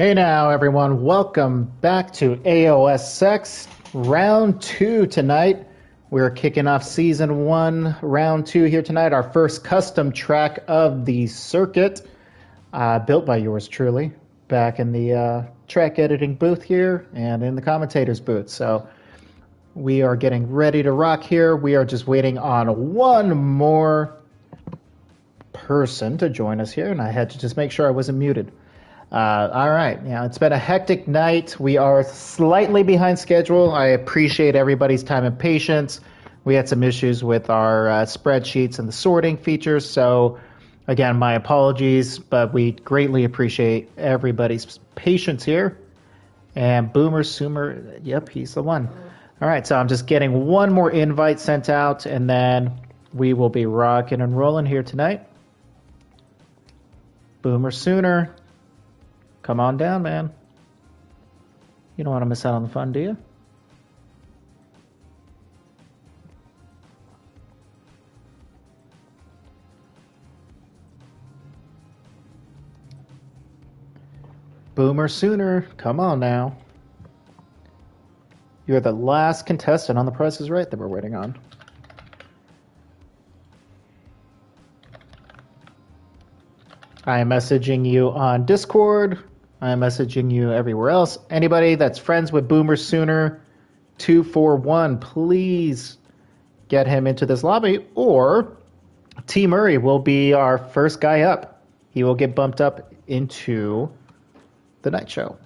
Hey now, everyone. Welcome back to AOSX Round 2 tonight. We're kicking off Season 1, Round 2 here tonight. Our first custom track of the circuit, built by yours truly, back in the track editing booth here and in the commentator's booth. So we are getting ready to rock here. We are just waiting on one more person to join us here, and I had to just make sure I wasn't muted. All right, it's been a hectic night. We are slightly behind schedule. I appreciate everybody's time and patience. We had some issues with our spreadsheets and the sorting features, so again, my apologies, but we greatly appreciate everybody's patience here. And Boomer Sumer, yep, he's the one. All right, so I'm just getting one more invite sent out, and then we will be rocking and rolling here tonight. Boomer Sooner. Come on down, man. You don't want to miss out on the fun, do you? Boomer Sooner, come on now. You're the last contestant on The Price is Right that we're waiting on. I am messaging you on Discord. I am messaging you everywhere else. Anybody that's friends with Boomer Sooner 241, please get him into this lobby, or T. Murray will be our first guy up. He will get bumped up into the night show.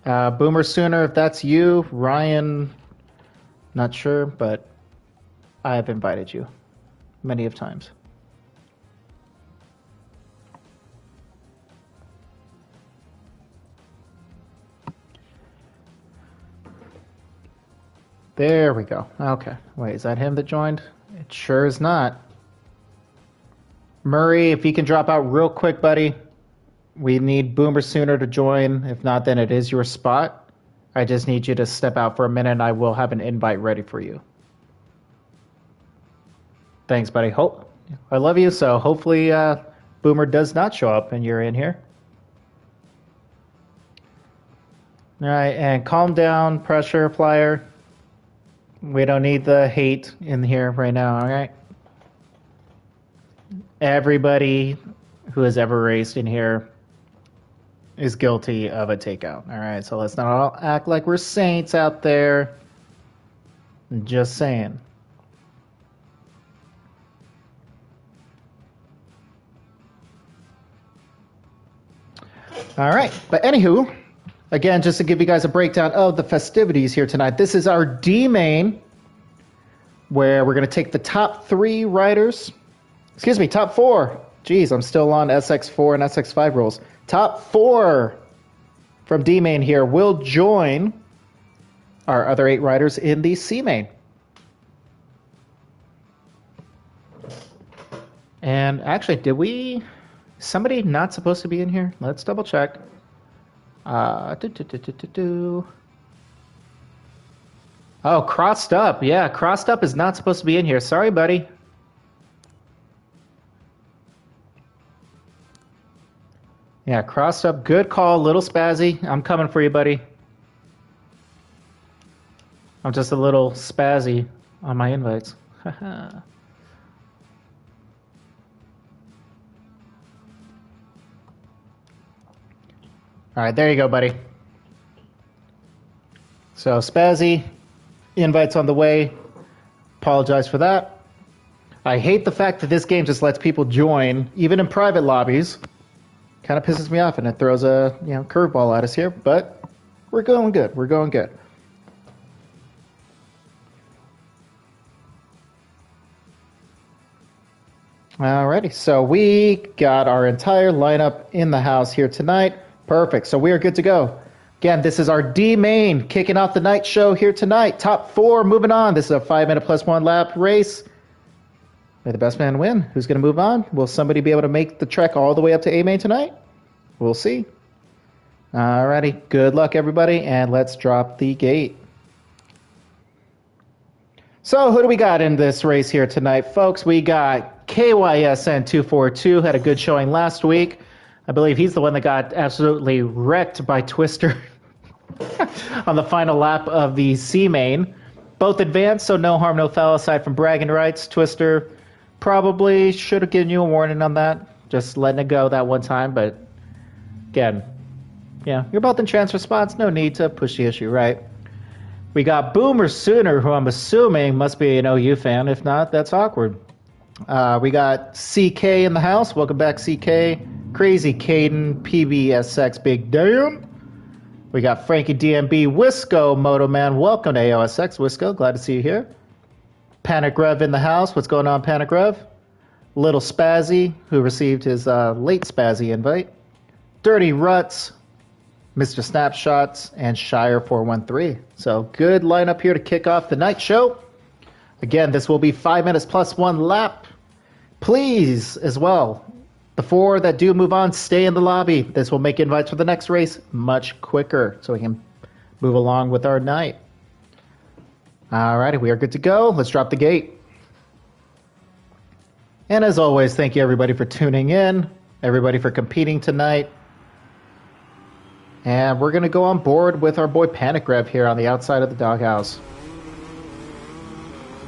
Boomer Sooner, if that's you, Ryan, not sure, but I have invited you many of times. There we go. Okay. Wait, is that him that joined? It sure is not. Murray, if you can drop out real quick, buddy. We need Boomer Sooner to join. If not, then it is your spot. I just need you to step out for a minute, and I will have an invite ready for you. Thanks, buddy. I love you, so hopefully Boomer does not show up and you're in here. All right, and calm down, pressure flyer. We don't need the hate in here right now, all right? Everybody who has ever raced in here is guilty of a takeout. All right, so let's not all act like we're saints out there. Just saying. All right, but anywho, again, just to give you guys a breakdown of the festivities here tonight, this is our D main, where we're going to take the top 3 riders. Excuse me, top 4. Geez, I'm still on SX4 and SX5 rules. Top 4 from D main here will join our other 8 riders in the C main. And actually, somebody not supposed to be in here? Let's double check. Oh, Crossed Up. Yeah, Crossed Up is not supposed to be in here. Sorry, buddy. Yeah, Crossed Up. Good call. Little spazzy. I'm coming for you, buddy. I'm just a little spazzy on my invites. All right, there you go, buddy. So, spazzy, invites on the way. Apologize for that. I hate the fact that this game just lets people join, even in private lobbies. Kind of pisses me off, and it throws a curveball at us here, but we're going good. We're going good. Alrighty, so we got our entire lineup in the house here tonight. Perfect, so we are good to go. Again, this is our D main kicking off the night show here tonight. Top 4 moving on. This is a 5-minute plus 1 lap race. May the best man win. Who's going to move on? Will somebody be able to make the trek all the way up to A main tonight? We'll see. Alrighty, good luck everybody, and let's drop the gate. So who do we got in this race here tonight, folks? We got KYSN 242, had a good showing last week. I believe he's the one that got absolutely wrecked by Twister on the final lap of the C main. Both advanced, so no harm, no foul aside from bragging rights. Twister probably should have given you a warning on that, just letting it go that one time. But again, yeah, you're both in transfer spots, no need to push the issue, right? We got Boomer Sooner, who I'm assuming must be an OU fan. If not, that's awkward. We got CK in the house. Welcome back, CK. Crazy Caden, PBSX Big Damn. We got Frankie DMB, Wisco, Moto Man. Welcome to AOSX, Wisco. Glad to see you here. Panic Rev in the house. What's going on, Panic Rev? Little Spazzy, who received his late Spazzy invite. Dirty Ruts, Mr. Snapshots, and Shire 413. So good lineup here to kick off the night show. Again, this will be 5 minutes plus 1 lap. Please, as well, the 4 that do move on, stay in the lobby. This will make invites for the next race much quicker so we can move along with our night. Alrighty, we are good to go. Let's drop the gate. And as always, thank you everybody for tuning in, everybody for competing tonight. And we're going to go on board with our boy Panic Rev here on the outside of the doghouse.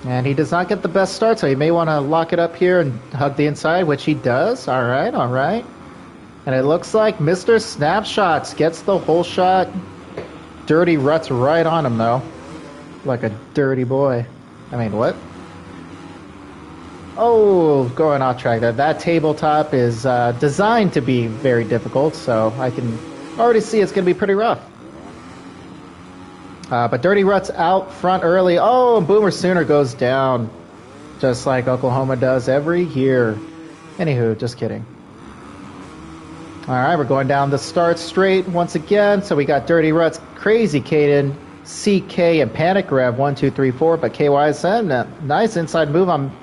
And he does not get the best start, so he may want to lock it up here and hug the inside, which he does. All right, all right. And it looks like Mr. Snapshots gets the whole shot. Dirty Ruts right on him, though. Like a dirty boy. I mean, what? Oh, going off track there. That tabletop is designed to be very difficult, so I can already see it's going to be pretty rough. But Dirty Ruts out front early. Oh, and Boomer Sooner goes down. Just like Oklahoma does every year. Anywho, just kidding. Alright, we're going down the start straight once again. So we got Dirty Ruts, Crazy Caden, CK, and Panic Rev. 1, 2, 3, 4. But KYSN, nice inside move on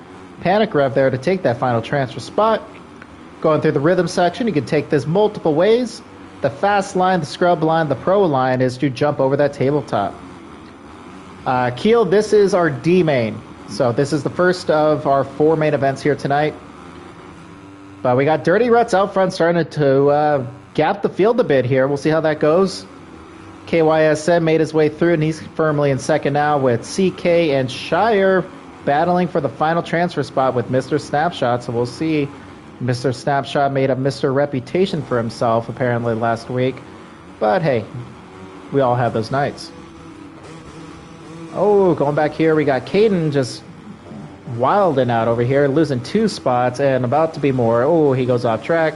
Panic Rev there to take that final transfer spot. Going through the rhythm section, you can take this multiple ways. The fast line, the scrub line, the pro line is to jump over that tabletop. Keel, this is our D main. So this is the first of our 4 main events here tonight. But we got Dirty Ruts out front starting to gap the field a bit here. We'll see how that goes. KYSN made his way through, and he's firmly in second now with CK and Shire battling for the final transfer spot with Mr. Snapshot. So we'll see. Mr. Snapshot made a Mr. Reputation for himself apparently last week. But hey, we all have those nights. Oh, going back here, we got Caden just wilding out over here, losing 2 spots and about to be more. Oh, he goes off track.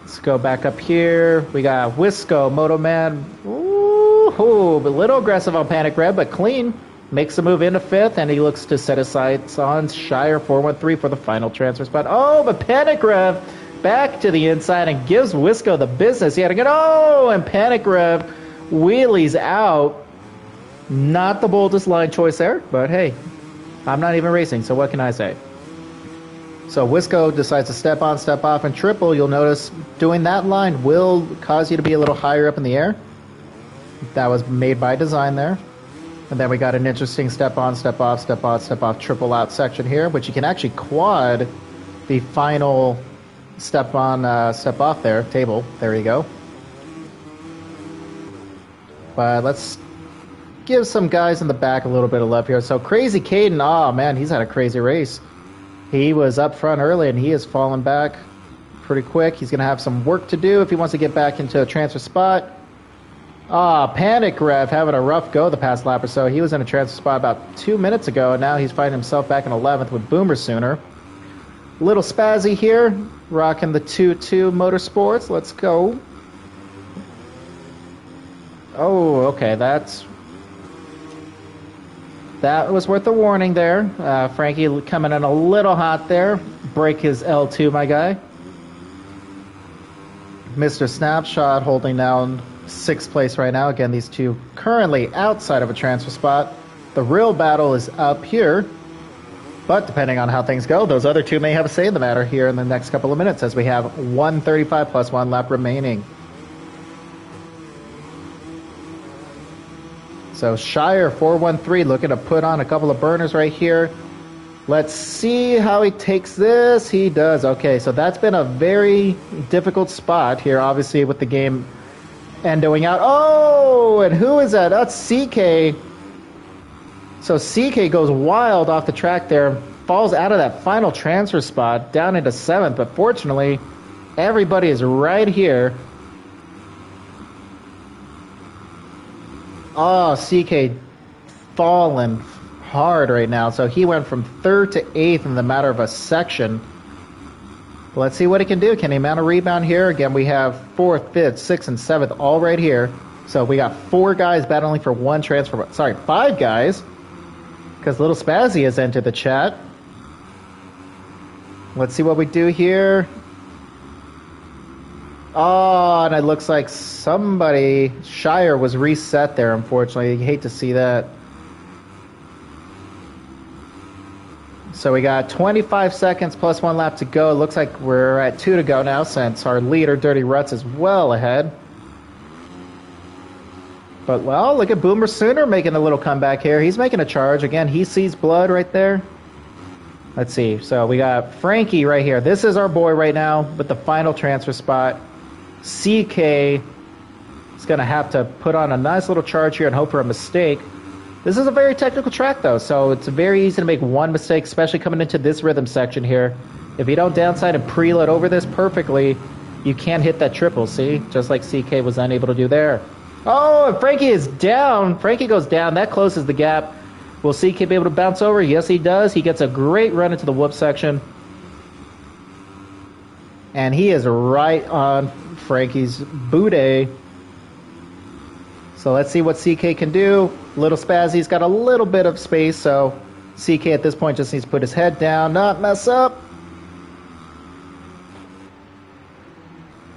Let's go back up here. We got Wisco, Moto Man. Ooh, a little aggressive on Panic Red, but clean. Makes a move into 5th, and he looks to set his sights on Shire 413 for the final transfer spot. Oh, but Panic Rev back to the inside and gives Wisco the business. He had to get, oh, and Panic Rev wheelies out. Not the boldest line choice there, but hey, I'm not even racing, so what can I say? So Wisco decides to step on, step off, and triple. You'll notice doing that line will cause you to be a little higher up in the air. That was made by design there. And then we got an interesting step on, step off, step on, step off, triple out section here, which you can actually quad the final step on, step off there, table. There you go. But let's give some guys in the back a little bit of love here. So Crazy Caden, oh man, he's had a crazy race. He was up front early and he has fallen back pretty quick. He's going to have some work to do if he wants to get back into a transfer spot. Panic Rev having a rough go the past lap or so. He was in a transfer spot about 2 minutes ago, and now he's finding himself back in 11th with Boomer Sooner. Little Spazzy here, rocking the 2-2 Motorsports. Let's go. Oh, okay, that was worth a warning there. Frankie coming in a little hot there. Break his L2, my guy. Mr. Snapshot holding down 6th place right now. Again, these two currently outside of a transfer spot. The real battle is up here. But depending on how things go, those other two may have a say in the matter here in the next couple of minutes as we have 135 plus 1 lap remaining. So Shire 413 looking to put on a couple of burners right here. Let's see how he takes this. He does. Okay, so that's been a very difficult spot here, obviously, with the game endoing out. Oh, and who is that? That's CK. So CK goes wild off the track there, falls out of that final transfer spot down into 7th, but fortunately, everybody is right here. Oh, CK falling hard right now. So he went from 3rd to 8th in the matter of a section. Let's see what he can do. Can he mount a rebound here? Again, we have 4th, 5th, 6th, and 7th all right here. So we got 4 guys battling for 1 transfer. Sorry, 5 guys. Because Little Spazzy has entered the chat. Let's see what we do here. Oh, and it looks like somebody, Shire, was reset there, unfortunately. You hate to see that. So we got 25 seconds plus 1 lap to go. It looks like we're at 2 to go now since our leader, Dirty Ruts, is well ahead. But, well, look at Boomer Sooner making a little comeback here. He's making a charge. Again, he sees blood right there. Let's see. So we got Frankie right here. This is our boy right now with the final transfer spot. CK is going to have to put on a nice little charge here and hope for a mistake. This is a very technical track, though, so it's very easy to make one mistake, especially coming into this rhythm section here. If you don't downside and preload over this perfectly, you can't hit that triple, see? Just like CK was unable to do there. Oh, and Frankie is down. Frankie goes down. That closes the gap. Will CK be able to bounce over? Yes, he does. He gets a great run into the whoop section. And he is right on Frankie's booty. So let's see what CK can do. Little Spazzy's got a little bit of space, so CK at this point just needs to put his head down, not mess up.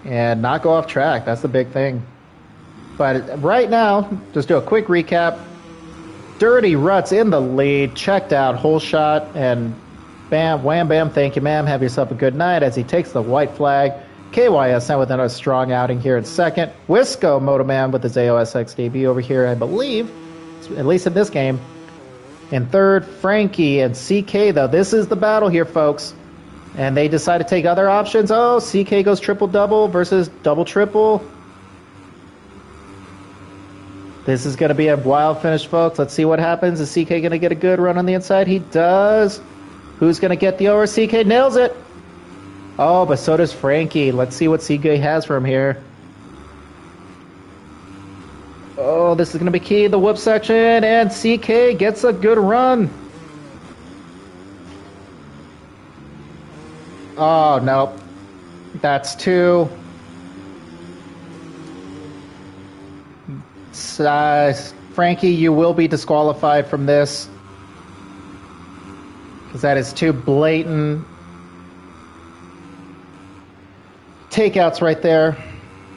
And not go off track. That's the big thing. But right now, just do a quick recap. Dirty Ruts in the lead, checked out, hole shot, and bam, wham, bam, thank you, ma'am. Have yourself a good night as he takes the white flag. KYSN with another strong outing here in second. Wisco Motoman with his AOSX debut over here, I believe, at least in this game. In third, Frankie and CK, though. This is the battle here, folks. And they decide to take other options. Oh, CK goes triple-double versus double-triple. This is going to be a wild finish, folks. Let's see what happens. Is CK going to get a good run on the inside? He does. Who's going to get the over? CK nails it. Oh, but so does Frankie. Let's see what CK has for him here. Oh, this is going to be key. The whoop section, and CK gets a good run. Oh, nope. That's 2. Frankie, you will be disqualified from this. Because that is 2 blatant takeouts right there.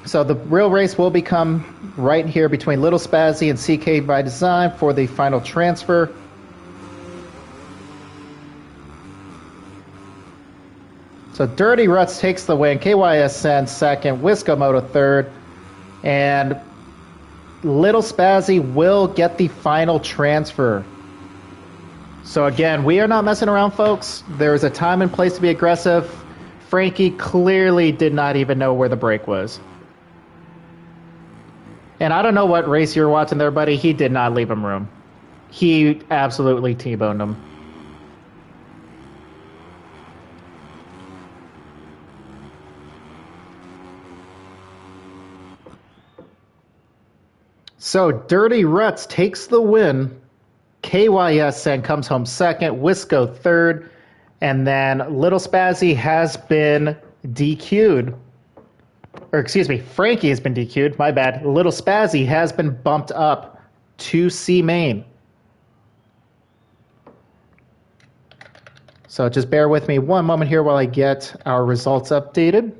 So the real race will become right here between Little Spazzy and CK by design for the final transfer. So Dirty Ruts takes the win. KYSN second. Wiscomoto third. And Little Spazzy will get the final transfer. So again, we are not messing around, folks. There is a time and place to be aggressive. Frankie clearly did not even know where the break was. And I don't know what race you're watching there, buddy. He did not leave him room. He absolutely T-boned him. So Dirty Ruts takes the win. KYSN comes home second. Wisco third. And then Little Spazzy has been DQ'd. Or excuse me, Frankie has been DQ'd. My bad. Little Spazzy has been bumped up to C main. So just bear with me one moment here while I get our results updated.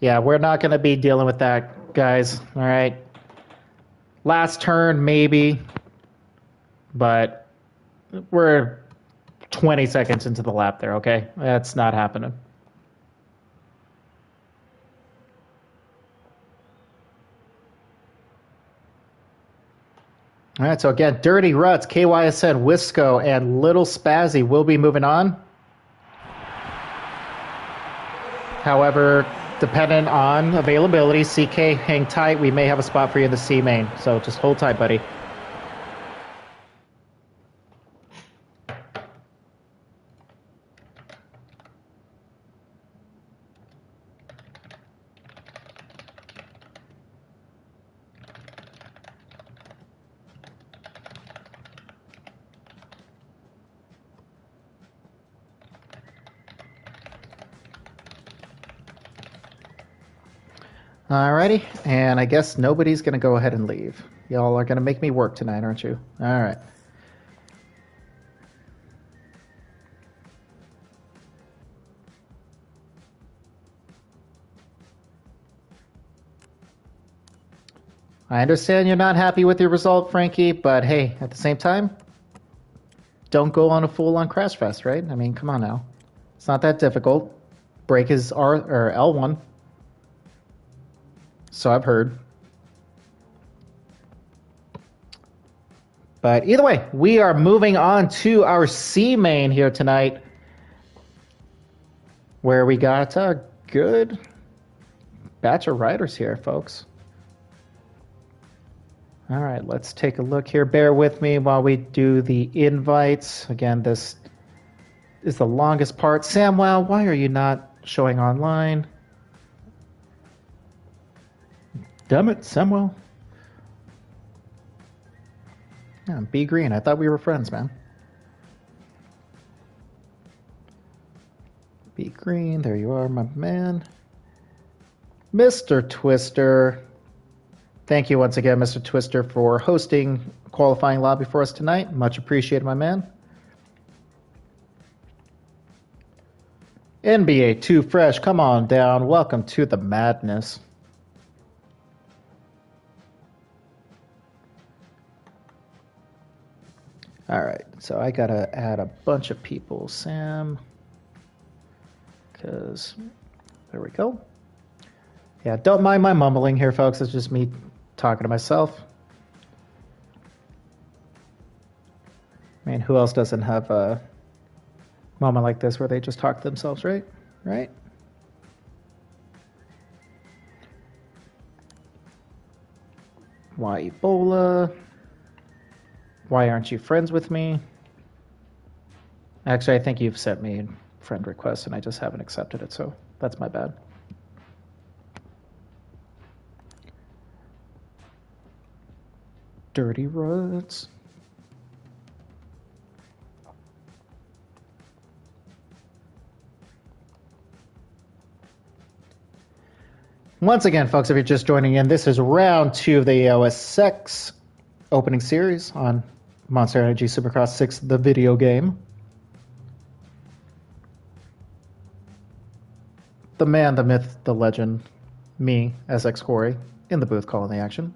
Yeah, we're not going to be dealing with that, guys. All right. Last turn, maybe. But we're 20 seconds into the lap there, okay? That's not happening. All right, so again, Dirty Ruts, KYSN, Wisco, and Little Spazzy will be moving on. However, dependent on availability, CK, hang tight. We may have a spot for you in the C main, so just hold tight, buddy. Alrighty, and I guess nobody's going to go ahead and leave. Y'all are going to make me work tonight, aren't you? Alright. I understand you're not happy with your result, Frankie, but hey, at the same time, don't go on a full-on crash fest, right? I mean, come on now. It's not that difficult. Brake is R or L1. So I've heard. But either way, we are moving on to our C main here tonight, where we got a good batch of riders here, folks. All right, let's take a look here. Bear with me while we do the invites. Again, this is the longest part. Samwow, why are you not showing online? Damn it, Samwell. Yeah, B Green. I thought we were friends, man. B Green, there you are, my man. Mr. Twister. Thank you once again, Mr. Twister, for hosting qualifying lobby for us tonight. Much appreciated, my man. NBA 2 Fresh, come on down. Welcome to the madness. All right, so I gotta add a bunch of people. Sam, because there we go. Yeah, don't mind my mumbling here, folks. It's just me talking to myself. I mean, who else doesn't have a moment like this where they just talk to themselves, right? Right? Why Ebola? Why aren't you friends with me? Actually, I think you've sent me a friend request and I just haven't accepted it, so that's my bad. Dirty Ruts. Once again, folks, if you're just joining in, this is round 2 of the AOSX opening series on Monster Energy Supercross 6, the video game. The man, the myth, the legend, me, SX Corey, in the booth calling the action.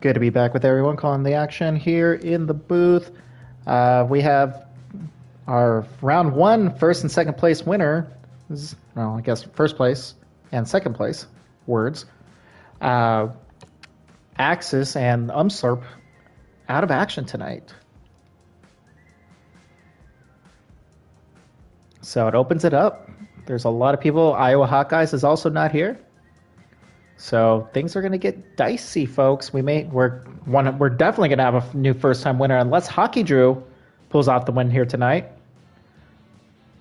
Good to be back with everyone calling the action here in the booth. We have our round 1 first and second place winner. Well, I guess first place and second place words. Axis and Umslurp out of action tonight. So it opens it up. There's a lot of people. Iowa Hawkeyes is also not here. So things are going to get dicey, folks. We're definitely going to have a new first-time winner unless Hockey Drew pulls off the win here tonight.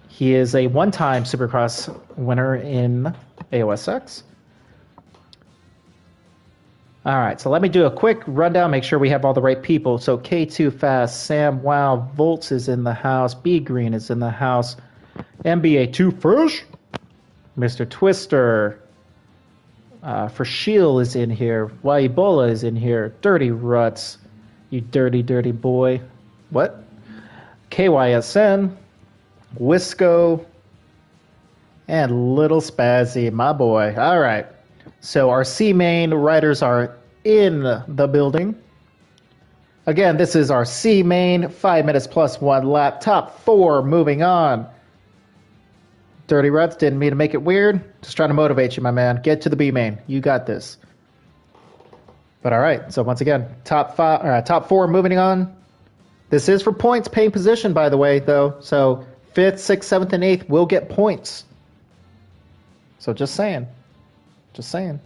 He is a one-time Supercross winner in AOSX. All right, so let me do a quick rundown, make sure we have all the right people. So K2 Fast, Sam Wow, Volts is in the house, B Green is in the house, NBA 2 Fresh, Mr. Twister, for Shield is in here, Why Ebola is in here, Dirty Ruts, you dirty, dirty boy. What? KYSN, Wisco, and Little Spazzy, my boy. All right. So our C main riders are in the building. Again, this is our C main, 5 minutes plus 1 lap, top 4 moving on. Dirty Ruts, didn't mean to make it weird. Just trying to motivate you, my man. Get to the B main. You got this. But all right, so once again, top 4 moving on. This is for points, paying position, by the way, though. So 5th, 6th, 7th, and 8th will get points. So just saying. Just saying.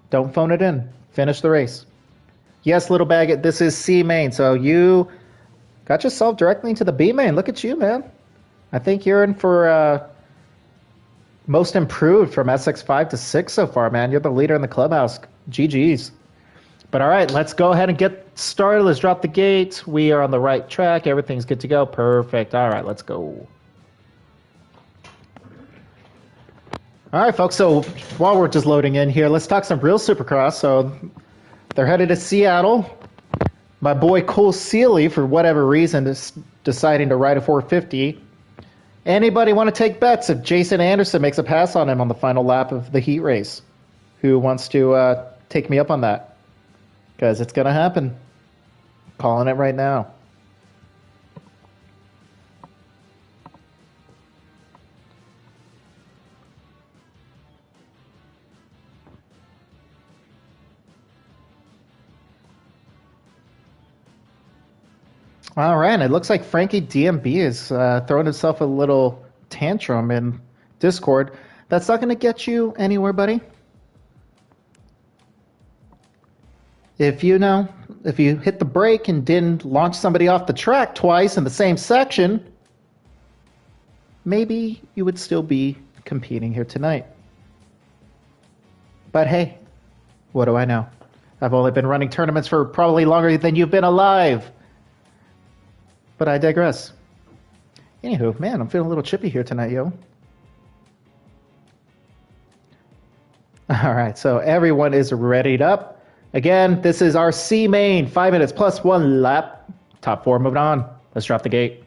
Don't phone it in. Finish the race. Yes, Little Baggett, this is C main. So you got yourself directly into the B main. Look at you, man. I think you're in for most improved from SX5 to 6 so far, man. You're the leader in the clubhouse. GG's. But all right, let's go ahead and get started. Let's drop the gate. We are on the right track. Everything's good to go. Perfect. All right, let's go. All right, folks. So while we're just loading in here, let's talk some real Supercross. So they're headed to Seattle. My boy Cole Seeley, for whatever reason, is deciding to ride a 450. Anybody want to take bets if Jason Anderson makes a pass on him on the final lap of the heat race? Who wants to take me up on that? Because it's going to happen. Calling it right now. All right, it looks like Frankie DMB is throwing himself a little tantrum in Discord. That's not going to get you anywhere, buddy. If you hit the brake and didn't launch somebody off the track twice in the same section, maybe you would still be competing here tonight. But hey, what do I know? I've only been running tournaments for probably longer than you've been alive. But I digress. Anywho, man, I'm feeling a little chippy here tonight, yo. All right, so everyone is readied up. Again, this is our C main, 5 minutes plus 1 lap. Top 4 moving on. Let's drop the gate.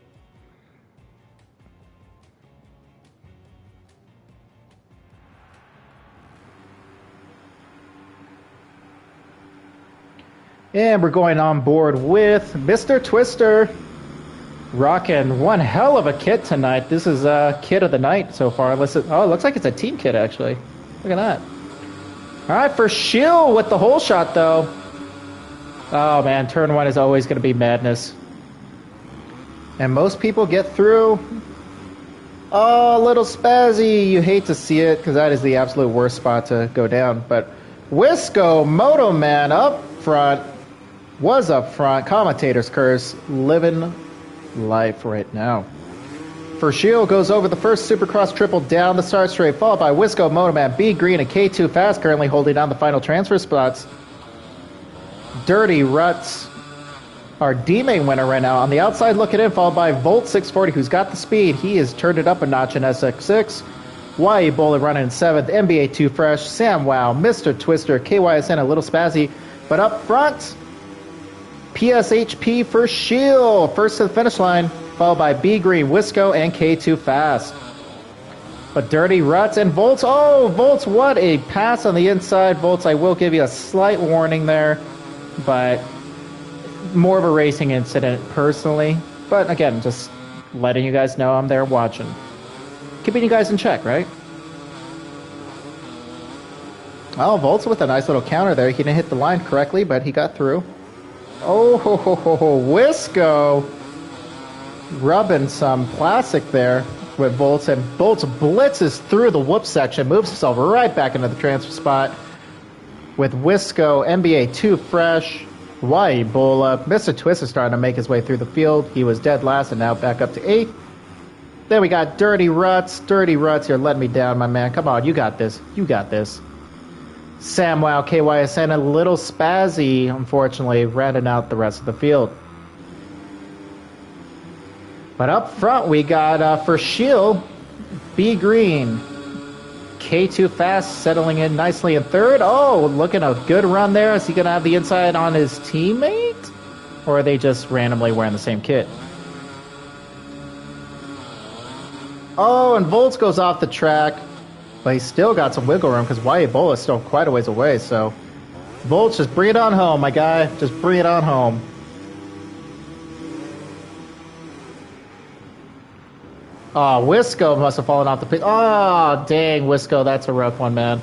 And we're going on board with Mr. Twister. Rocking one hell of a kit tonight. This is kit of the night so far. It looks like it's a team kit, actually. Look at that. All right, for Shill with the hole shot, though. Oh, man, turn 1 is always going to be madness. And most people get through. Oh, little Spazzy. You hate to see it, because that is the absolute worst spot to go down. But Wisco, Moto Man up front. Was up front. Commentator's curse. Living life right now. For Shield goes over the first Supercross triple down the start straight, followed by Wisco, Motorman, B Green, and K2 Fast currently holding down the final transfer spots. Dirty Ruts, our D-main winner right now. On the outside looking in, followed by Volt 640, who's got the speed. He has turned it up a notch in SX6. YE Bowler running in 7th, NBA 2 Fresh, Sam Wow, Mr. Twister, KYSN, a little Spazzy. But up front, PSHP for Shield, first to the finish line, followed by B Green, Wisco, and K2 Fast. But Dirty Ruts and Volts, oh, Volts, what a pass on the inside. Volts, I will give you a slight warning there, but more of a racing incident personally. But again, just letting you guys know I'm there watching. Keeping you guys in check, right? Oh, Volts with a nice little counter there. He didn't hit the line correctly, but he got through. Oh, Wisco rubbing some plastic there with Volts, and Volts blitzes through the whoop section, moves himself right back into the transfer spot with Wisco, NBA 2 Fresh, Y Ebola. Mr. Twist is starting to make his way through the field. He was dead last and now back up to 8th. Then we got Dirty Ruts. Dirty Ruts, you're letting me down, my man. Come on, you got this. You got this. Sam Wow, KYSN, a little Spazzy, unfortunately, rounding out the rest of the field. But up front, we got, for Shield, B Green. K2 Fast settling in nicely in 3rd. Oh, looking a good run there. Is he going to have the inside on his teammate? Or are they just randomly wearing the same kit? Oh, and Volts goes off the track. But he's still got some wiggle room because Y Ebola is still quite a ways away. So, Volts, just bring it on home, my guy. Just bring it on home. Oh, Wisco must have fallen off the pit. Oh, dang, Wisco, that's a rough one, man.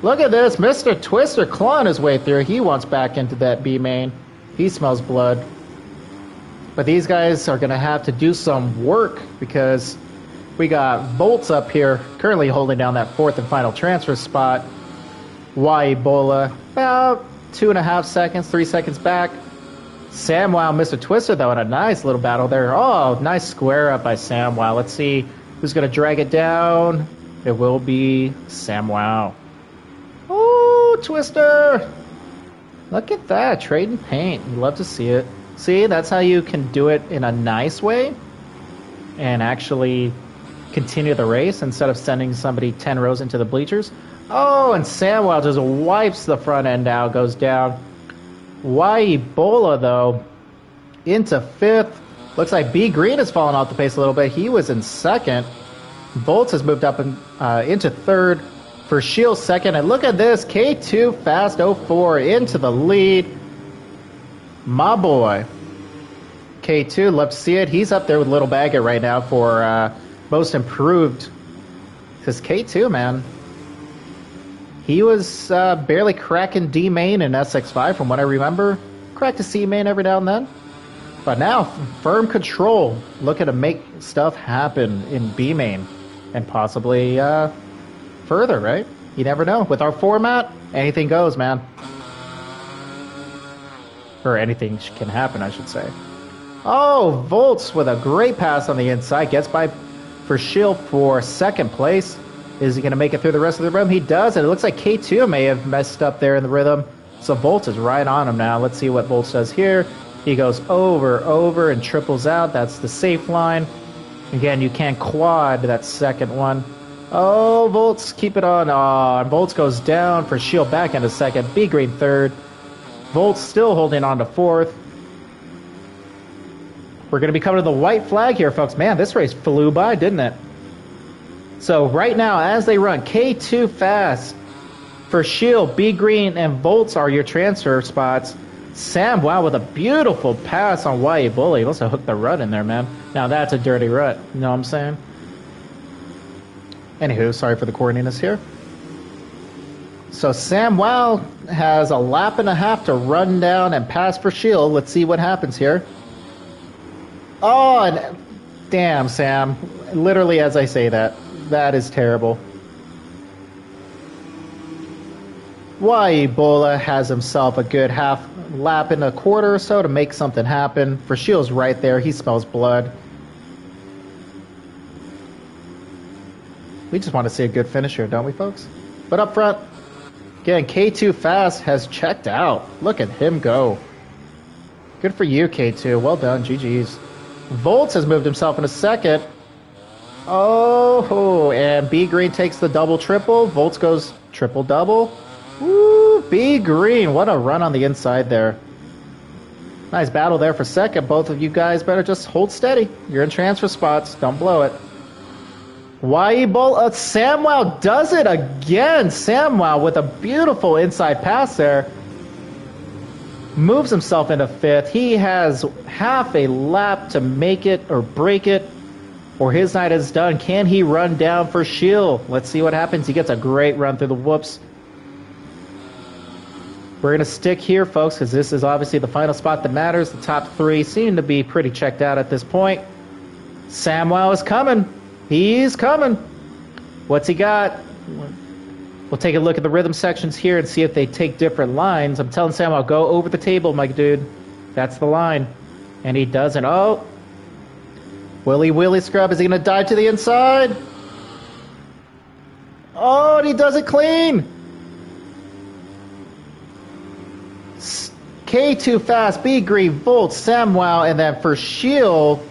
Look at this, Mr. Twister clawing his way through. He wants back into that B main. He smells blood. But these guys are going to have to do some work because we got Volts up here currently holding down that fourth and final transfer spot. Ebola about 2.5 seconds, 3 seconds back. SamWow, Mr. Twister, though, in a nice little battle there. Oh, nice square up by SamWow. Let's see who's going to drag it down. It will be SamWow. Oh, Twister! Look at that, trading paint. You love to see it. See, that's how you can do it in a nice way and actually continue the race instead of sending somebody 10 rows into the bleachers. Oh, and SamWow just wipes the front end out, goes down. Ebola, though, into fifth. Looks like B Green has fallen off the pace a little bit. He was in second. Volts has moved up into third. For Shield second. And look at this. K2 Fast 04 into the lead. My boy. K2, love to see it. He's up there with Little Baggett right now for most improved. Because K2, man, he was barely cracking D main in SX5 from what I remember. Cracked a C main every now and then. But now, firm control. Looking to make stuff happen in B main. And possibly further, right? You never know. With our format, anything goes, man. Or anything can happen, I should say. Oh, Volts with a great pass on the inside. Gets by for Shield for second place. Is he going to make it through the rest of the rhythm? He does, and it looks like K2 may have messed up there in the rhythm. So Volts is right on him now. Let's see what Volts does here. He goes over, and triples out. That's the safe line. Again, you can't quad that second one. Oh, Volts, keep it on. Oh, and Volts goes down for Shield back into second. B Green third. Volts still holding on to fourth. We're going to be coming to the white flag here, folks. Man, this race flew by, didn't it? So right now, as they run, K2 Fast for Shield, B Green, and Volts are your transfer spots. SamWow with a beautiful pass on Ebola. He also hooked the rut in there, man. Now that's a dirty rut. You know what I'm saying? Anywho, sorry for the corniness here. So SamWow has a lap and a half to run down and pass for Shield. Let's see what happens here. Oh, and damn, Sam. Literally as I say that. That is terrible. Ebola has himself a good half lap and a quarter or so to make something happen. For Shield's right there. He smells blood. We just want to see a good finish here, don't we, folks? But up front, again, K2 Fast has checked out. Look at him go. Good for you, K2. Well done. GG's. Volts has moved himself into second. Oh, and B Green takes the double triple. Volts goes triple double. Woo, B Green. What a run on the inside there. Nice battle there for second. Both of you guys better just hold steady. You're in transfer spots. Don't blow it. Ebola. SamWow does it again. SamWow with a beautiful inside pass there. Moves himself into fifth. He has half a lap to make it or break it, or his night is done. Can he run down for Shield? Let's see what happens. He gets a great run through the whoops. We're going to stick here, folks, because this is obviously the final spot that matters. The top three seem to be pretty checked out at this point. SamWow is coming. He's coming. What's he got? We'll take a look at the rhythm sections here and see if they take different lines. I'm telling SamWow, go over the table, my dude. That's the line. And he doesn't. Oh. Willy Scrub, is he going to dive to the inside? Oh, and he does it clean. K2 Fast, B Green, Volt, SamWow, and then for Shield.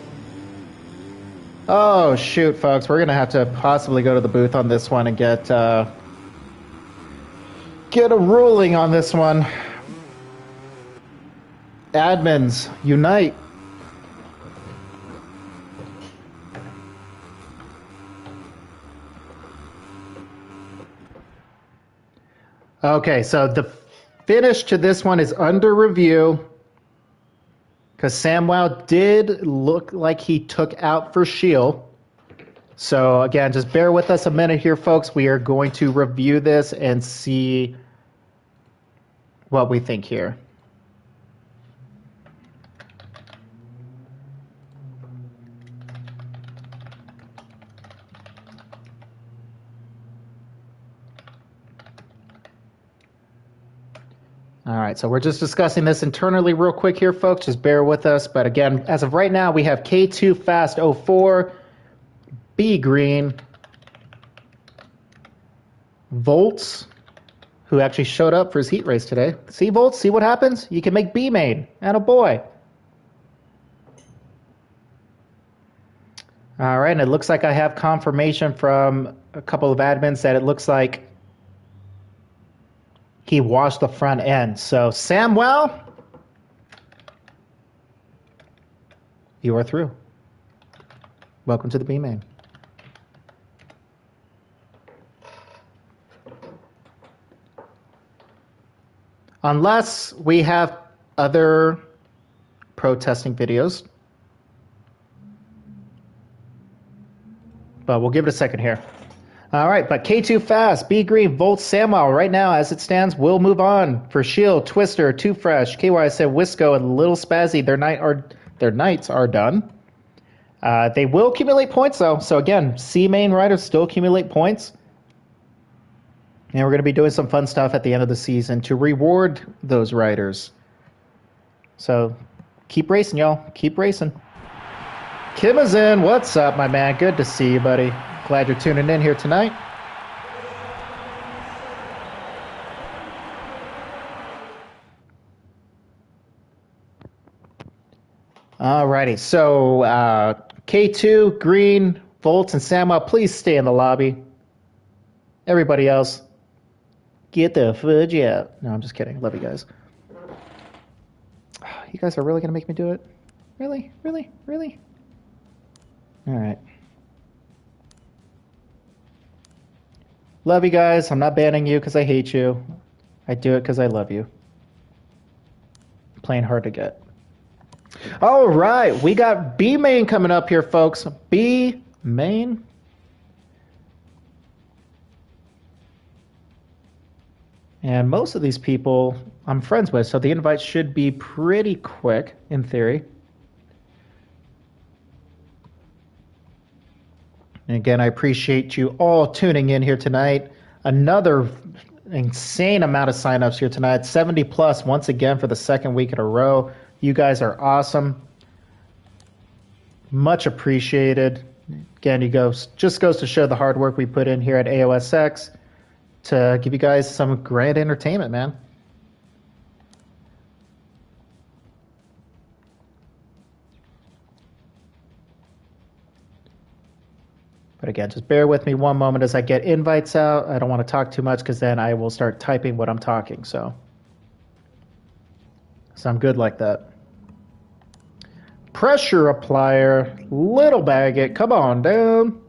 Oh, shoot, folks. We're going to have to possibly go to the booth on this one and get a ruling on this one. Admins, unite. Okay, so the finish to this one is under review because SamWow did look like he took out for Shield. So again, just bear with us a minute here, folks. We are going to review this and see what we think here. All right, so we're just discussing this internally real quick here, folks. Just bear with us. But again, as of right now, we have K2 Fast 04, B Green, Volts, who actually showed up for his heat race today. See, Volts, see what happens? You can make B main. Attaboy. All right, and it looks like I have confirmation from a couple of admins that it looks like he washed the front end. So, Samuel, you are through. Welcome to the B main. Unless we have other protesting videos. But we'll give it a second here. All right, but K2 Fast, B Green, Volt, Samuel, right now, as it stands, we'll move on. For Shield, Twister, Too Fresh, KY said Wisco, and Little Spazzy, their nights are done. They will accumulate points, though. So again, C main riders still accumulate points. And we're going to be doing some fun stuff at the end of the season to reward those riders. So keep racing, y'all. Keep racing. Kim is in. What's up, my man? Good to see you, buddy. Glad you're tuning in here tonight. Alrighty, so K2, Green, Volt, and Samuel, please stay in the lobby. Everybody else, get the fudge out. No, I'm just kidding. Love you guys. You guys are really going to make me do it? Really? Really? Really? Alright. Love you guys. I'm not banning you because I hate you. I do it because I love you. Playing hard to get. All right, we got B main coming up here, folks. B main. And most of these people I'm friends with, so the invites should be pretty quick in theory. And again, I appreciate you all tuning in here tonight. Another insane amount of signups here tonight, 70 plus once again for the second week in a row. You guys are awesome. Much appreciated. Again, just goes to show the hard work we put in here at AOSX to give you guys some grand entertainment, man. But again, just bear with me one moment as I get invites out. I don't want to talk too much because then I will start typing what I'm talking. So I'm good like that. Pressure applier, Little Baggett, come on down.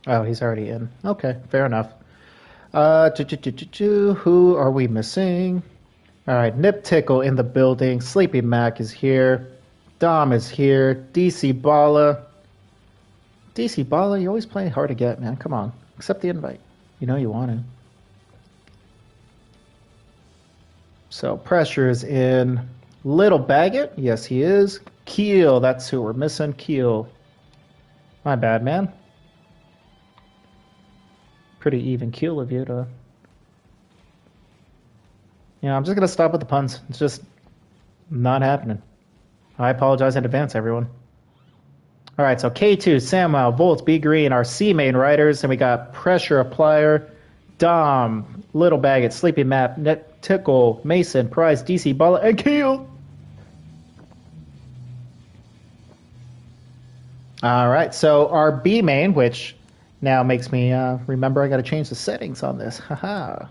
Oh, he's already in. Okay, fair enough. Who are we missing? All right, Nip Tickle in the building. Sleepy Mac is here. Dom is here. DC Bala. DC Bala, you're always playing hard to get, man. Come on, accept the invite. You know you want to. So Pressure is in. Little Baggett, yes he is. Keel, that's who we're missing. Keel. My bad, man. Pretty even keel of you to... Yeah, I'm just going to stop with the puns. It's just not happening. I apologize in advance, everyone. All right, so K2, Samuel, Volts, B Green, our C main riders, and we got Pressure Applier, Dom, Little Baggett, Sleepy Map, Net Tickle, Mason, Price, DC Bala, and Keel. All right, so our B main, which now makes me remember I got to change the settings on this. Haha.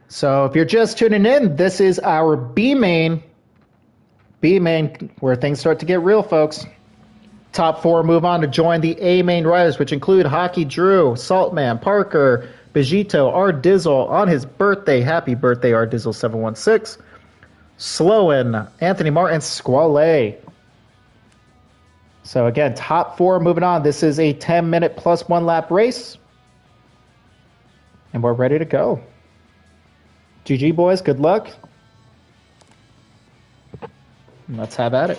So if you're just tuning in, this is our B main B main, where things start to get real, folks. Top 4 move on to join the A main riders, which include Hockey Drew, Saltman, Parker, Bejito, R Dizzle on his birthday. Happy birthday, R Dizzle 716. Sloan, Anthony Martin, Squale. So again, top 4 moving on. This is a 10-minute plus 1 lap race. And we're ready to go. GG, boys. Good luck. Let's have at it.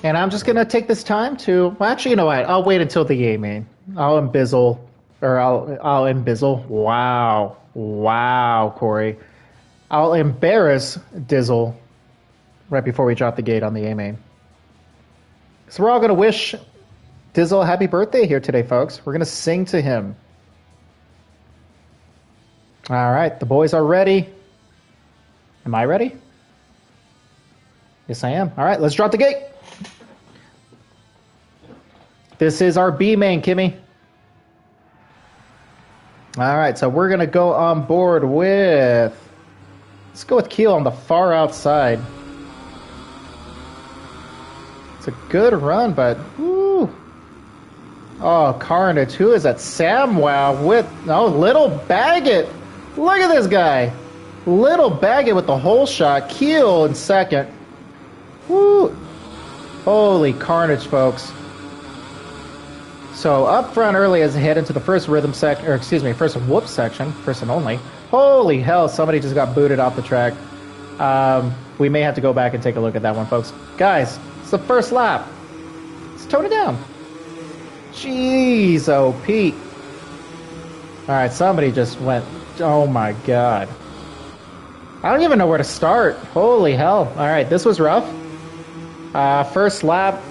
And I'm just going to take this time to... Well, actually, you know what? I'll wait until the A main. I'll embezzle. Wow. Wow, Corey. I'll embarrass Dizzle right before we drop the gate on the A main. So we're all going to wish Dizzle a happy birthday here today, folks. We're going to sing to him. All right, the boys are ready. Am I ready? Yes, I am. All right, let's drop the gate. This is our B main, Kimmy. All right, so we're going to go on board with... Let's go with Keel on the far outside. It's a good run, but... Woo. Oh, Carnage. Who is that? Samwow with... Oh, Little Baggett. Look at this guy. Little Baggett with the hole shot. Keel in second. Woo. Holy carnage, folks. So up front early as they head into the first rhythm section, or excuse me, first whoop section, first and only. Holy hell, somebody just got booted off the track. We may have to go back and take a look at that one, folks. Guys, it's the first lap. Let's tone it down. Jeez, oh, Pete. All right, somebody just went, oh my God. I don't even know where to start. Holy hell. All right, this was rough. First lap,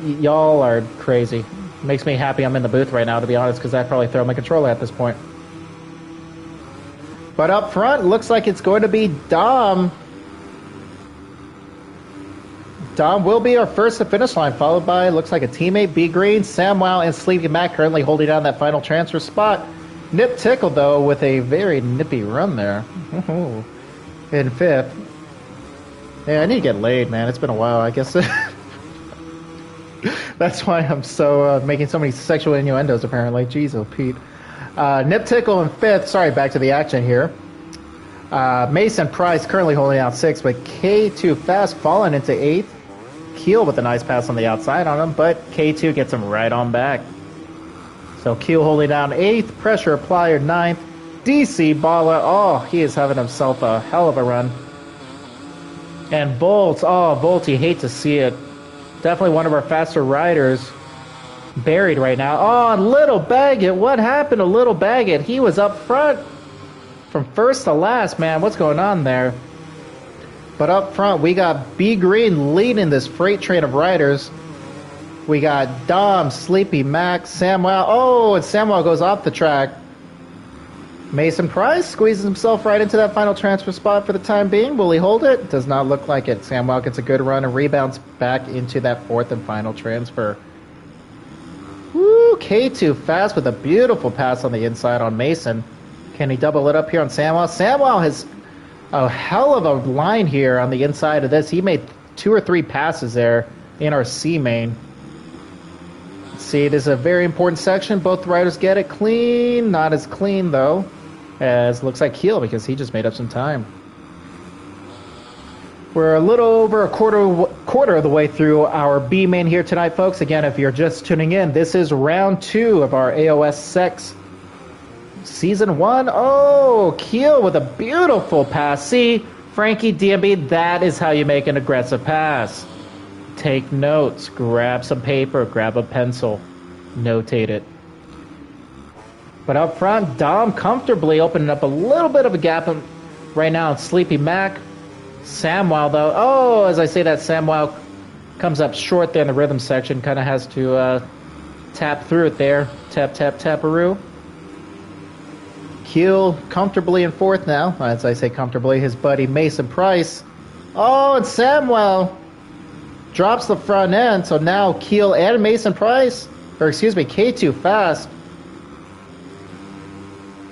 y'all are crazy. Makes me happy I'm in the booth right now, to be honest, because I'd probably throw my controller at this point. But up front, looks like it's going to be Dom. Dom will be our first to finish line, followed by, looks like a teammate, B Green, Samwow, and Sleepy Mac currently holding down that final transfer spot. Nip Tickle, though, with a very nippy run there. In fifth. Yeah, I need to get laid, man. It's been a while, I guess. That's why I'm so making so many sexual innuendos, apparently. Jeez, oh, Pete. Nip Tickle in fifth. Sorry, back to the action here. Mason Price currently holding out sixth, but K2 Fast falling into eighth. Keel with a nice pass on the outside on him, but K2 gets him right on back. So Keel holding down eighth. Pressure Applier ninth. DC Bala, oh, he is having himself a hell of a run. And Bolt, oh, Bolt, you hate to see it. Definitely one of our faster riders buried right now. Oh, and Little Baggett, what happened to Little Baggett? He was up front from first to last, man. What's going on there? But up front, we got B Green leading this freight train of riders. We got Dom, Sleepy Mac, Samwow. Oh, and Samwow goes off the track. Mason Price squeezes himself right into that final transfer spot for the time being. Will he hold it? Does not look like it. Samwow gets a good run and rebounds back into that fourth and final transfer. Woo, K2 Fast with a beautiful pass on the inside on Mason. Can he double it up here on Samwow? Samwow has a hell of a line here on the inside of this. He made 2 or 3 passes there in our C main. Let's see, it is a very important section. Both riders get it clean. Not as clean, though, as looks like Keel, because he just made up some time. We're a little over a quarter of the way through our B main here tonight, folks. Again, if you're just tuning in, this is round 2 of our AOSX Season 1. Oh, Keel with a beautiful pass. See, Frankie DMB, that is how you make an aggressive pass. Take notes, grab some paper, grab a pencil, notate it. But up front, Dom comfortably opening up a little bit of a gap right now. Sleepy Mac. Samwow, though. Oh, as I say that, Samwow comes up short there in the rhythm section. Kind of has to tap through it there. Tap, tap, taparoo. Keel comfortably in fourth now. As I say comfortably, his buddy Mason Price. Oh, and Samwell drops the front end. So now Keel and Mason Price, or excuse me, K2 Fast.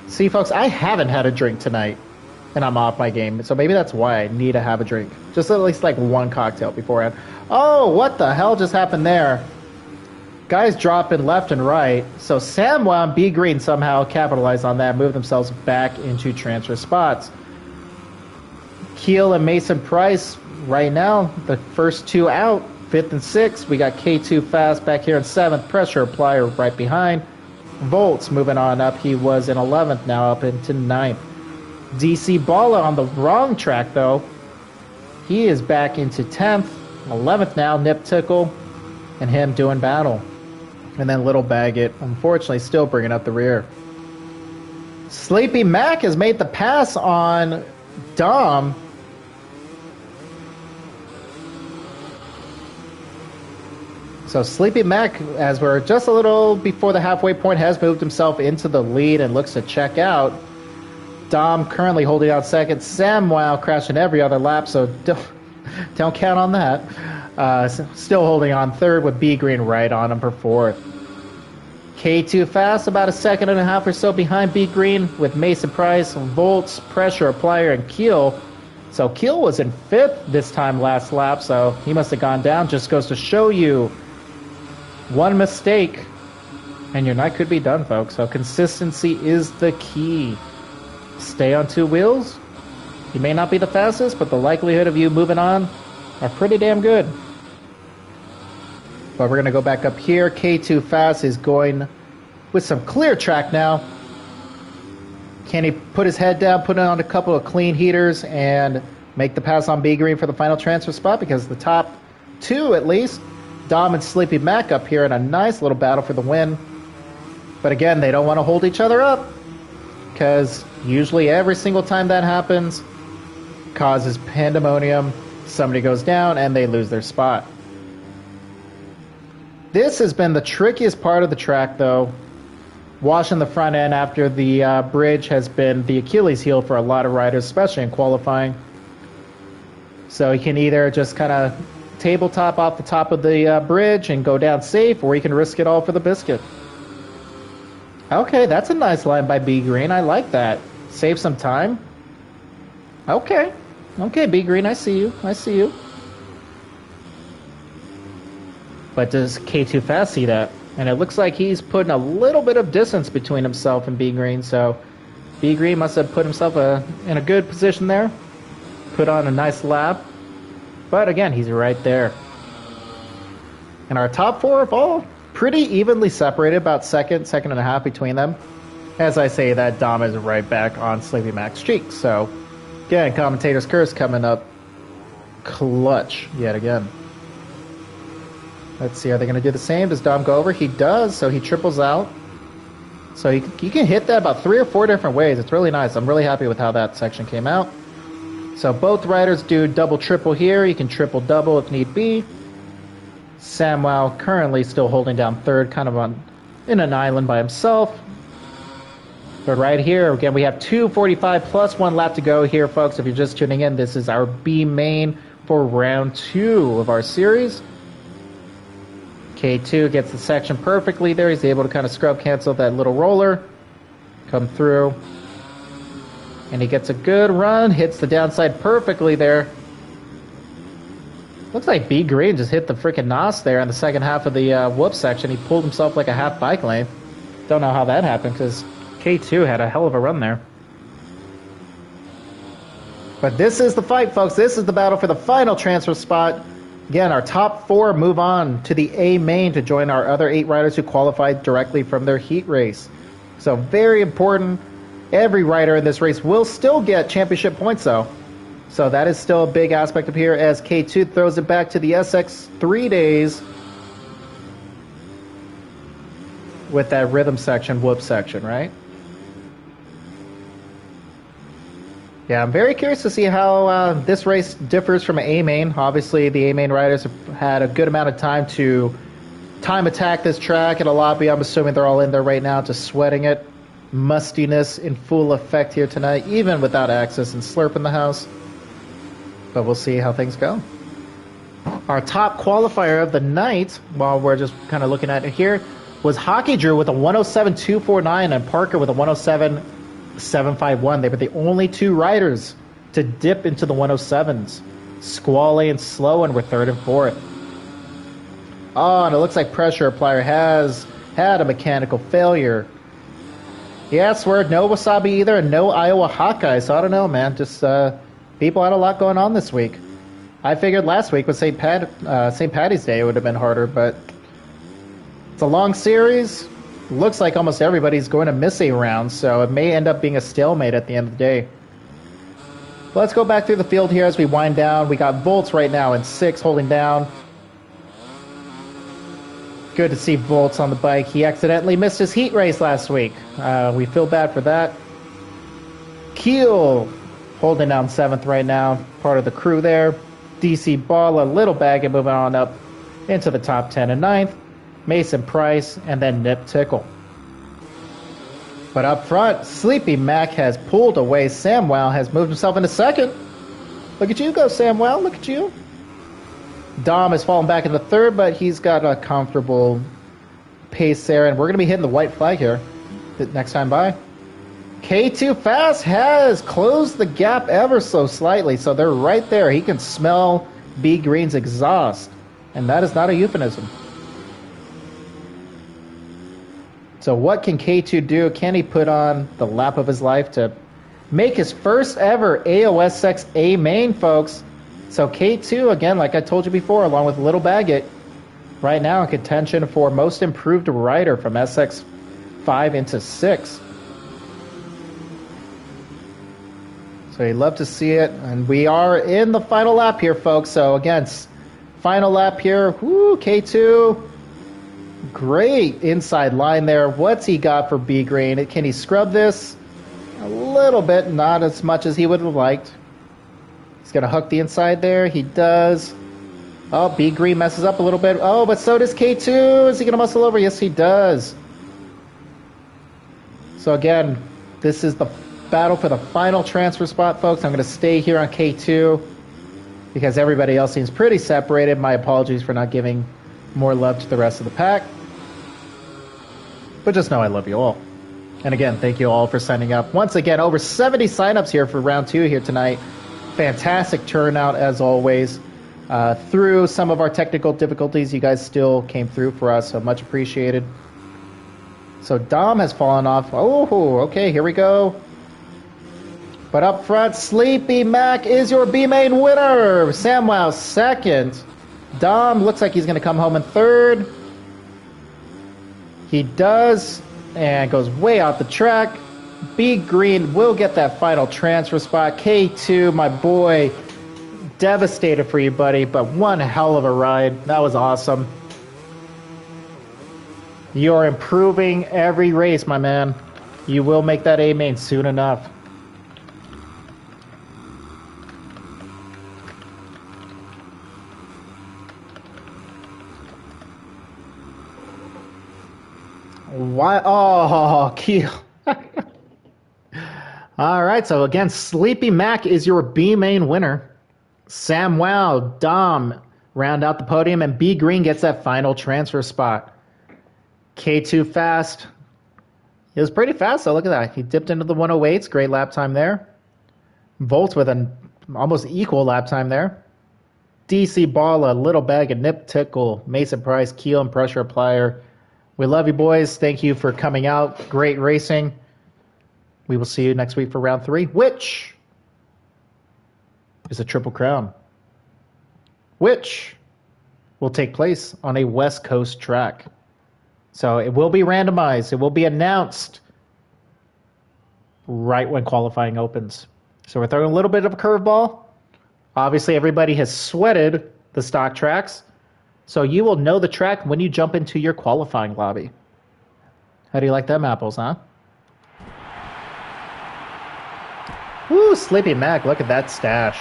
See, folks, I haven't had a drink tonight, and I'm off my game. So maybe that's why I need to have a drink. Just at least like one cocktail beforehand. Oh, what the hell just happened there? Guys dropping left and right. So Samwell and B Green somehow capitalized on that, moved themselves back into transfer spots. Keel and Mason Price right now, the first two out, 5th and 6th. We got K2 Fast back here in 7th. Pressure Applier right behind. Volts moving on up. He was in 11th, now up into 9th. DC Balla on the wrong track, though. He is back into 10th. 11th now, Nip Tickle, and him doing battle. And then Little Baggett, unfortunately, still bringing up the rear. Sleepy Mac has made the pass on Dom. So Sleepy Mac, as we're just a little before the halfway point, has moved himself into the lead and looks to check out. Dom currently holding out second. Samwell crashing every other lap, so don't count on that. Still holding on third with B Green right on him for fourth. K2 Fast about a second and a half or so behind B Green with Mason Price, Volts, Pressure Applier, and Keel. So Keel was in fifth this time last lap, so he must have gone down. Just goes to show you one mistake and your night could be done, folks. So consistency is the key. Stay on two wheels. You may not be the fastest, but the likelihood of you moving on are pretty damn good. But we're going to go back up here. K2 Fast is going with some clear track now. Can he put his head down, put on a couple of clean heaters, and make the pass on B Green for the final transfer spot? Because the top two, at least, Dom and Sleepy Mac up here in a nice little battle for the win. But again, they don't want to hold each other up, because usually every single time that happens, causes pandemonium. Somebody goes down and they lose their spot. This has been the trickiest part of the track, though. Washing the front end after the bridge has been the Achilles heel for a lot of riders, especially in qualifying. So you can either just kind of tabletop off the top of the bridge and go down safe, or you can risk it all for the biscuit. Okay, that's a nice line by B Green. I like that. Save some time. Okay, B Green, I see you. But does K2 Fast see that? And it looks like he's putting a little bit of distance between himself and B Green, so B Green must have put himself in a good position there. Put on a nice lap. But again, he's right there. And our top four are all pretty evenly separated, about second and a half between them. As I say that, Dom is right back on Sleepy Mac's cheek. So, again, Commentator's Curse coming up clutch yet again. Let's see, are they going to do the same? Does Dom go over? He does, so he triples out. So you can hit that about 3 or 4 different ways. It's really nice. I'm really happy with how that section came out. So both riders do double triple here. You can triple double if need be. Samwell currently still holding down third, kind of in an island by himself. But right here, again, we have 2:45 plus 1 lap to go here, folks. If you're just tuning in, this is our B main for round 2 of our series. K2 gets the section perfectly there. He's able to kind of scrub cancel that little roller. Come through. And he gets a good run. Hits the downside perfectly there. Looks like B Green just hit the freaking NOS there in the second half of the whoop section. He pulled himself like a half bike lane. Don't know how that happened because K2 had a hell of a run there. But this is the fight, folks. This is the battle for the final transfer spot. Again, our top 4 move on to the A main to join our other 8 riders who qualified directly from their heat race. So very important. Every rider in this race will still get championship points, though. So that is still a big aspect of here as K2 throws it back to the SX 3 days with that rhythm section, whoop section, right? Yeah, I'm very curious to see how this race differs from an A-main. Obviously, the A-main riders have had a good amount of time to time attack this track at a lobby. I'm assuming they're all in there right now just sweating it. mustiness in full effect here tonight, even without access and slurp in the house. But we'll see how things go. Our top qualifier of the night, while we're just kind of looking at it here, was Hockey Drew with a 107.249 and Parker with a 107.751. They were the only two riders to dip into the 107s. Squally and Slow, and were third and fourth. Oh, and it looks like Pressure Applier has had a mechanical failure. Yeah, swear, no Wasabi either, and no Iowa Hawkeye. So I don't know, man. Just people had a lot going on this week. I figured last week with St. Patty's Day it would have been harder, but it's a long series. Looks like almost everybody's going to miss a round, so it may end up being a stalemate at the end of the day. But let's go back through the field here as we wind down. We got Volts right now in 6 holding down. Good to see Volts on the bike. He accidentally missed his heat race last week. We feel bad for that. Keel holding down 7th right now. Part of the crew there. DC Ball, a little bag, and moving on up into the top 10 and 9th. Mason Price, and then Nip Tickle. But up front, Sleepy Mac has pulled away. Samwow has moved himself into 2nd. Look at you go, Samwow. Look at you. Dom has fallen back into 3rd, but he's got a comfortable pace there, and we're going to be hitting the white flag here the next time by. K2 Fast has closed the gap ever so slightly, so they're right there. He can smell B Green's exhaust, and that is not a euphemism. So what can K2 do? Can he put on the lap of his life to make his first ever AOSX A main, folks? So K2, again, like I told you before, along with Little Baggett, right now in contention for most improved rider from SX5 into 6. So you'd love to see it. And we are in the final lap here, folks. So again, final lap here. Woo, K2. Great inside line there. What's he got for B Green? Can he scrub this? A little bit, not as much as he would have liked. He's going to hook the inside there. He does. Oh, B Green messes up a little bit. Oh, but so does K2. Is he going to muscle over? Yes, he does. So again, this is the battle for the final transfer spot, folks. I'm going to stay here on K2 because everybody else seems pretty separated. My apologies for not giving more love to the rest of the pack. But just know I love you all. And again, thank you all for signing up. Once again, over 70 signups here for round 2 here tonight. Fantastic turnout as always. Through some of our technical difficulties, you guys still came through for us, so much appreciated. So Dom has fallen off. Oh, okay, here we go. But up front, Sleepy Mac is your B main winner. Samwow 2nd. Dom looks like he's going to come home in 3rd. He does, and goes way out the track. B Green will get that final transfer spot. K2, my boy, devastated for you, buddy, but one hell of a ride. That was awesome. You're improving every race, my man. You will make that A main soon enough. Why? Oh, Keel. All right, so again, Sleepy Mac is your B main winner. Samwow, Dom round out the podium, and B Green gets that final transfer spot. K2 Fast. It was pretty fast, though. Look at that. He dipped into the 108s. Great lap time there. Volts with an almost equal lap time there. DC Balla, Little Bag, and Nip Tickle, Mason Price, Keel, and Pressure Applier. We love you, boys. Thank you for coming out. Great racing. We will see you next week for round 3, which is a Triple Crown, which will take place on a West Coast track. So it will be randomized. It will be announced right when qualifying opens. So we're throwing a little bit of a curveball. Obviously, everybody has sweated the stock tracks. So you will know the track when you jump into your qualifying lobby. How do you like them apples, huh? Woo, Sleepy Mac, look at that stash.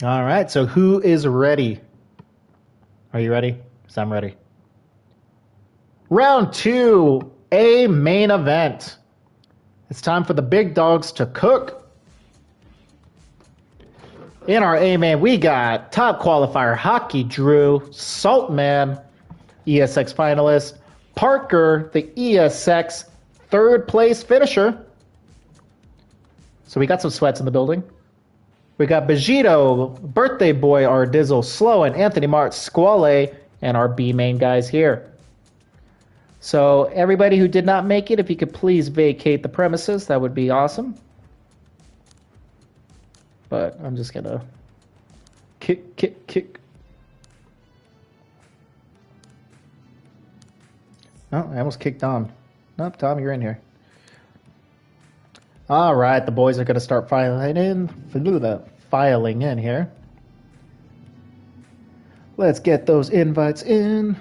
All right, so who is ready? Are you ready? 'Cause I'm ready. Round 2, A main event. It's time for the big dogs to cook. In our A main, we got top qualifier Hockey Drew, Saltman, ESX finalist, Parker, the ESX third place finisher. So we got some sweats in the building. We got Bejito, Birthday Boy, our Dizzle, Slow, and Anthony Mart, Squale, and our B main guys here. So everybody who did not make it, if you could please vacate the premises, that would be awesome. But I'm just gonna kick. Oh, I almost kicked Dom. Nope, Tom, you're in here. All right, the boys are gonna start filing in here. Let's get those invites in.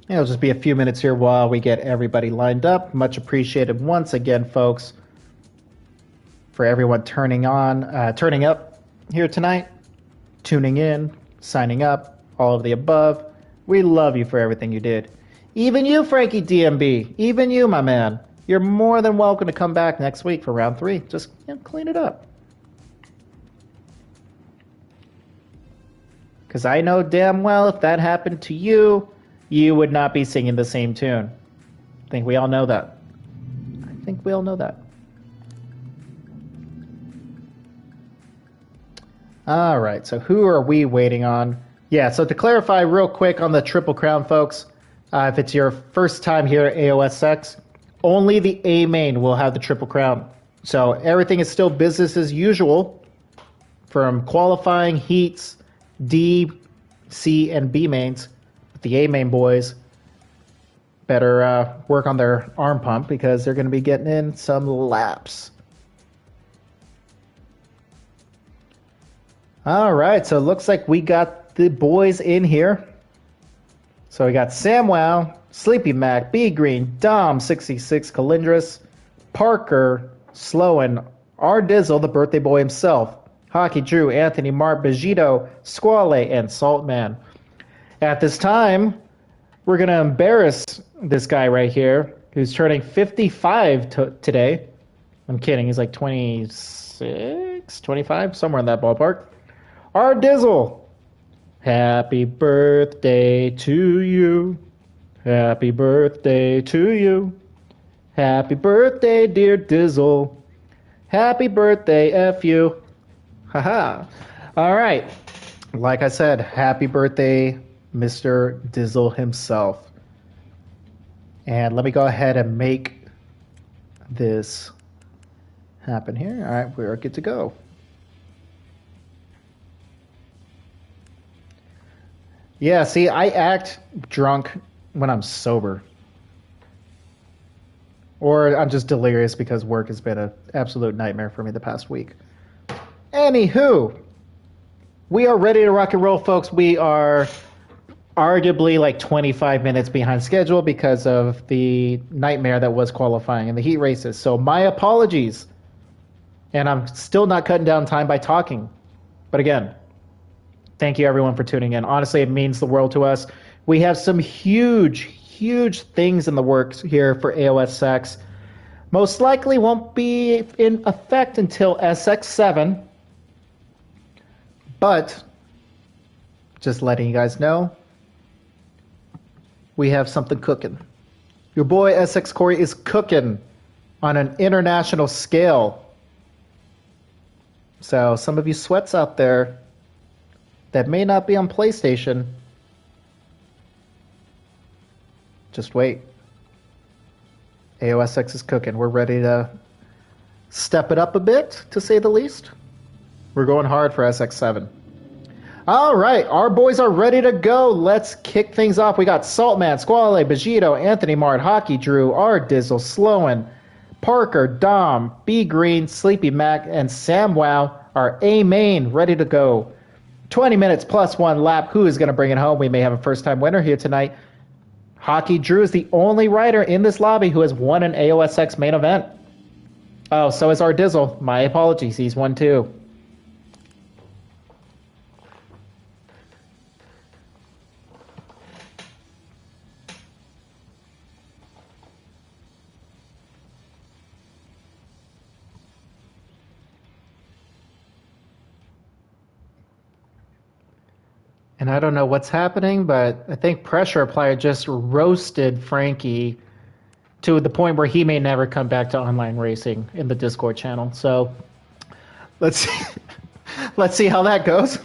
It'll just be a few minutes here while we get everybody lined up. Much appreciated once again, folks, for everyone turning up here tonight, tuning in, signing up, all of the above. We love you for everything you did. Even you, Frankie DMB, even you, my man. You're more than welcome to come back next week for round 3. Just clean it up. Because I know damn well if that happened to you, you would not be singing the same tune. I think we all know that. All right, so who are we waiting on? Yeah, so to clarify real quick on the Triple Crown, folks, if it's your first time here at AOSX, only the A main will have the Triple Crown. So everything is still business as usual from qualifying, heats, D, C, and B mains. The A main boys better work on their arm pump because they're going to be getting in some laps. All right, so it looks like we got the boys in here. So we got SamWow, Sleepy Mac, B Green, Dom, 66, Calindris, Parker, Sloan, R Dizzle, the birthday boy himself, Hockey Drew, Anthony Mart, Bejito, Squale, and Saltman. At this time, we're going to embarrass this guy right here, who's turning 55 today. I'm kidding, he's like 26, 25, somewhere in that ballpark. R Dizzle, happy birthday to you. Happy birthday to you. Happy birthday, dear Dizzle. Happy birthday, F you. Haha. All right. Like I said, happy birthday, Mr. Dizzle himself. And let me go ahead and make this happen here. All right, we're good to go. Yeah, see, I act drunk when I'm sober. Or I'm just delirious because work has been an absolute nightmare for me the past week. Anywho, we are ready to rock and roll, folks. We are arguably like 25 minutes behind schedule because of the nightmare that was qualifying in the heat races. So my apologies. And I'm still not cutting down time by talking. But again, thank you everyone for tuning in. Honestly, it means the world to us. We have some huge things in the works here for AOSX. Most likely won't be in effect until SX7. But just letting you guys know, we have something cooking. Your boy SX Corey is cooking on an international scale. So some of you sweats out there that may not be on PlayStation, just wait. AOSX is cooking. We're ready to step it up a bit, to say the least. We're going hard for SX7. All right, our boys are ready to go. Let's kick things off. We got Saltman, Squale, Bejito, Anthony Mart, Hockey Drew, R Dizzle, Sloan, Parker, Dom, B Green, Sleepy Mac, and SamWow, our A main, ready to go. 20 minutes plus 1 lap. Who is going to bring it home? We may have a first-time winner here tonight. Hockey Drew is the only rider in this lobby who has won an AOSX main event. Oh, so is our Dizzle. My apologies. He's 1-2. And I don't know what's happening, but I think Pressure Applier just roasted Frankie to the point where he may never come back to online racing in the Discord channel. So let's see, let's see how that goes.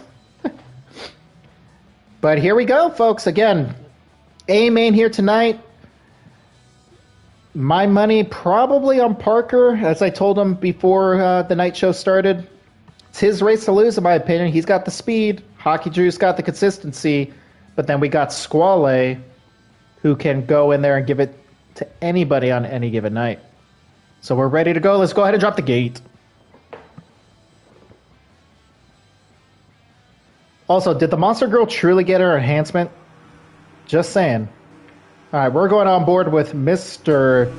But here we go, folks. Again, A main here tonight. My money probably on Parker, as I told him before the night show started. It's his race to lose, in my opinion. He's got the speed. Hockey Drew's got the consistency. But then we got Squale, who can go in there and give it to anybody on any given night. So we're ready to go. Let's go ahead and drop the gate. Also, did the Monster Girl truly get her enhancement? Just saying. All right, we're going on board with Mr.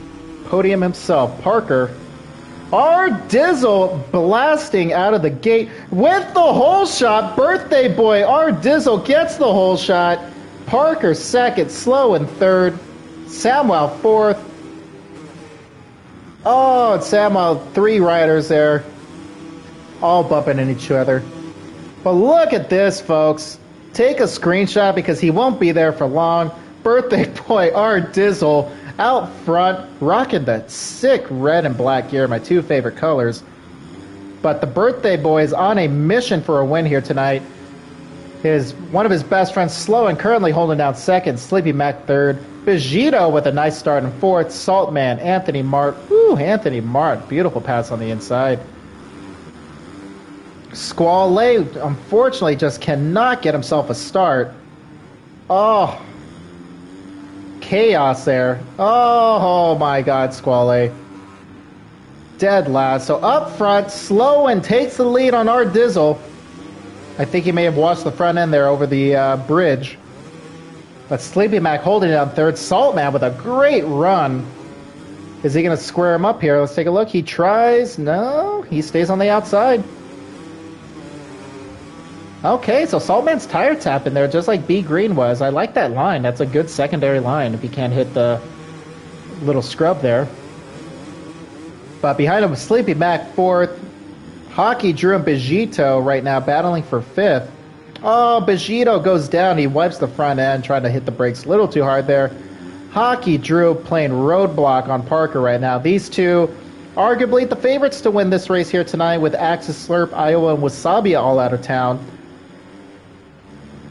Podium himself, Parker. Our Dizzle blasting out of the gate with the hole shot. Birthday boy, our Dizzle gets the hole shot. Parker second, Slow in third. Samuel fourth. Oh, and Samuel, 3 riders there. All bumping into each other. But look at this, folks. Take a screenshot because he won't be there for long. Birthday boy, our Dizzle, out front, rocking that sick red and black gear, my 2 favorite colors. But the birthday boy is on a mission for a win here tonight. One of his best friends, Slow, and currently holding down second. Sleepy Mac third. Vegito with a nice start in fourth. Saltman, Anthony Mart. Ooh, Anthony Mart. Beautiful pass on the inside. Squale, unfortunately, just cannot get himself a start. Oh. Chaos there. Oh my God, Squale. Dead last. So up front, Slow and takes the lead on our Dizzle. I think he may have watched the front end there over the bridge. But Sleepy Mac holding it on third. Saltman with a great run. Is he going to square him up here? Let's take a look. He tries. No, he stays on the outside. Okay, so Saltman's tire tapping there, just like B Green was. I like that line. That's a good secondary line if he can't hit the little scrub there. But behind him, Sleepy Mac fourth. Hockey Drew and Bejito right now battling for fifth. Oh, Bejito goes down. He wipes the front end, trying to hit the brakes a little too hard there. Hockey Drew playing roadblock on Parker right now. These two, arguably the favorites to win this race here tonight with Axis Slurp, Iowa, and Wasabia all out of town.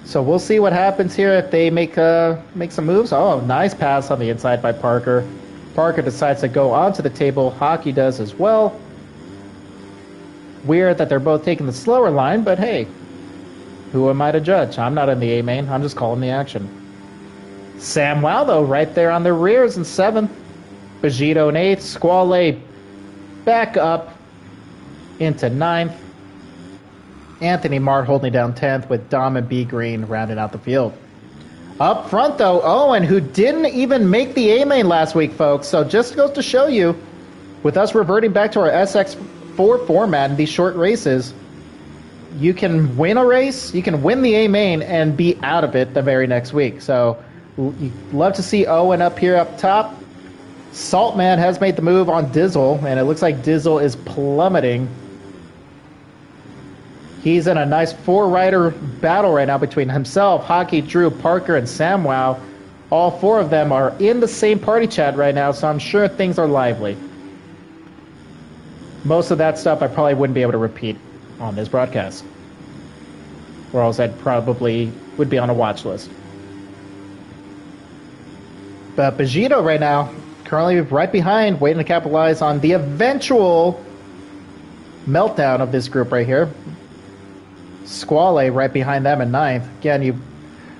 So we'll see what happens here if they make some moves. Oh, nice pass on the inside by Parker. Parker decides to go onto the table. Hockey does as well. Weird that they're both taking the slower line, but hey, who am I to judge? I'm not in the A main. I'm just calling the action. Samuel, though, right there on their rears in seventh. Bejito in eighth. Squale back up into ninth. Anthony Mart holding down 10th with Dom and B Green rounding out the field. Up front, though, Owen, who didn't even make the A-main last week, folks. So just goes to show you, with us reverting back to our SX4 format in these short races, you can win a race, you can win the A-main, and be out of it the very next week. So you love to see Owen up here up top. Saltman has made the move on Dizzle, and it looks like Dizzle is plummeting. He's in a nice 4-rider battle right now between himself, Hockey, Drew, Parker, and Samwow. All 4 of them are in the same party chat right now, so I'm sure things are lively. Most of that stuff I probably wouldn't be able to repeat on this broadcast, or else I'd probably would be on a watch list. But Bejito right now, currently right behind, waiting to capitalize on the eventual meltdown of this group right here. Squale right behind them in ninth. Again, you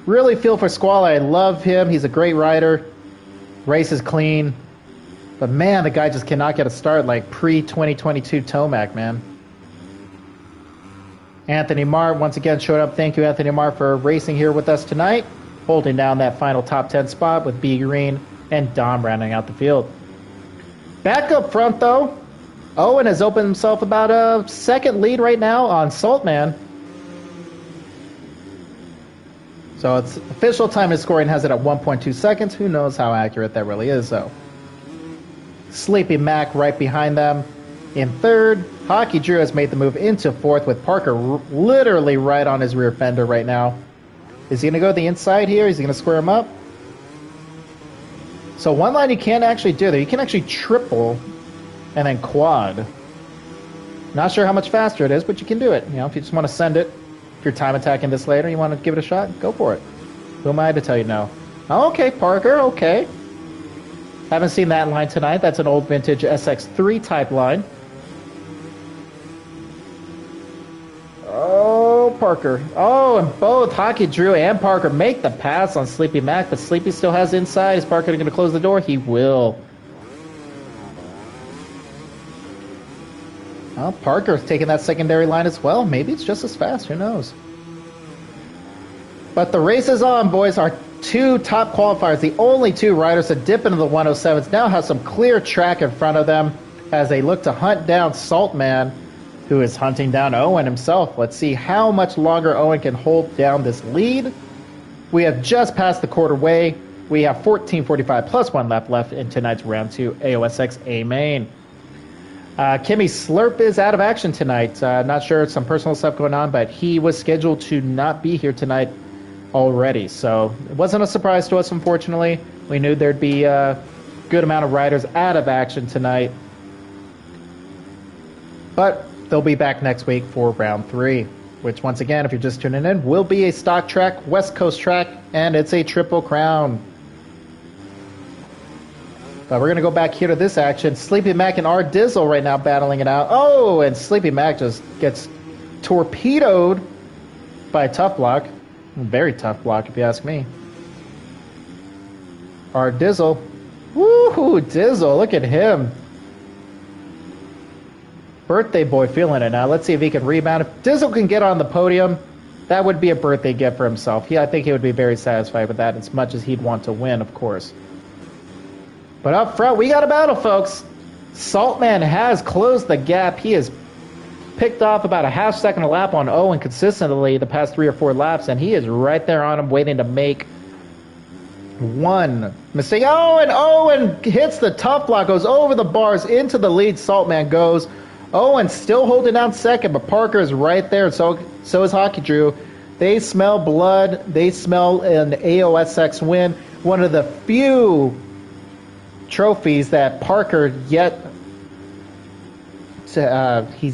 really feel for Squale. I love him. He's a great rider. Race is clean. But man, the guy just cannot get a start like pre-2022 Tomac, man. Anthony Mart once again showed up. Thank you, Anthony Mart, for racing here with us tonight. Holding down that final top 10 spot with B Green and Dom rounding out the field. Back up front, though, Owen has opened himself about a second lead right now on Saltman. So its official time of scoring has it at 1.2 seconds. Who knows how accurate that really is, though. Sleepy Mac right behind them. In third, Hockey Drew has made the move into fourth with Parker literally right on his rear fender right now. Is he going to go to the inside here? Is he going to square him up? So one line you can't actually do there. You can actually triple and then quad. Not sure how much faster it is, but you can do it. You know, if you just want to send it, if you're time attacking this later, you want to give it a shot, go for it. Who am I to tell you no? Okay, Parker, okay. Haven't seen that line tonight. That's an old vintage SX3 type line. Oh, Parker. Oh, and both Hockey Drew and Parker make the pass on Sleepy Mac, but Sleepy still has inside. Is Parker going to close the door? He will. Well, Parker's taking that secondary line as well. Maybe it's just as fast. Who knows? But the race is on, boys. Our two top qualifiers, the only two riders to dip into the 107s, now have some clear track in front of them as they look to hunt down Saltman, who is hunting down Owen himself. Let's see how much longer Owen can hold down this lead. We have just passed the quarter way. We have 14:45 plus 1 lap left in tonight's round 2 AOSX A main. Kimmy Slurp is out of action tonight. Not sure, some personal stuff going on, but he was scheduled to not be here tonight already. So it wasn't a surprise to us, unfortunately. We knew there'd be a good amount of riders out of action tonight. But they'll be back next week for round 3, which once again, if you're just tuning in, will be a stock track, West Coast track, and it's a Triple Crown. But we're going to go back here to this action. Sleepy Mac and R Dizzle right now battling it out. Oh, and Sleepy Mac just gets torpedoed by a tough block. Very tough block, if you ask me. R Dizzle. Woohoo, Dizzle. Look at him. Birthday boy feeling it now. Let's see if he can rebound. If Dizzle can get on the podium, that would be a birthday gift for himself. I think he would be very satisfied with that, as much as he'd want to win, of course. But up front, we got a battle, folks. Saltman has closed the gap. He has picked off about a half second a lap on Owen consistently the past 3 or 4 laps, and he is right there on him, waiting to make one mistake. Oh, and Owen hits the tough block, goes over the bars into the lead. Saltman goes. Owen still holding down second, but Parker is right there. So is Hockey Drew. They smell blood. They smell an AOSX win. One of the few trophies that Parker he's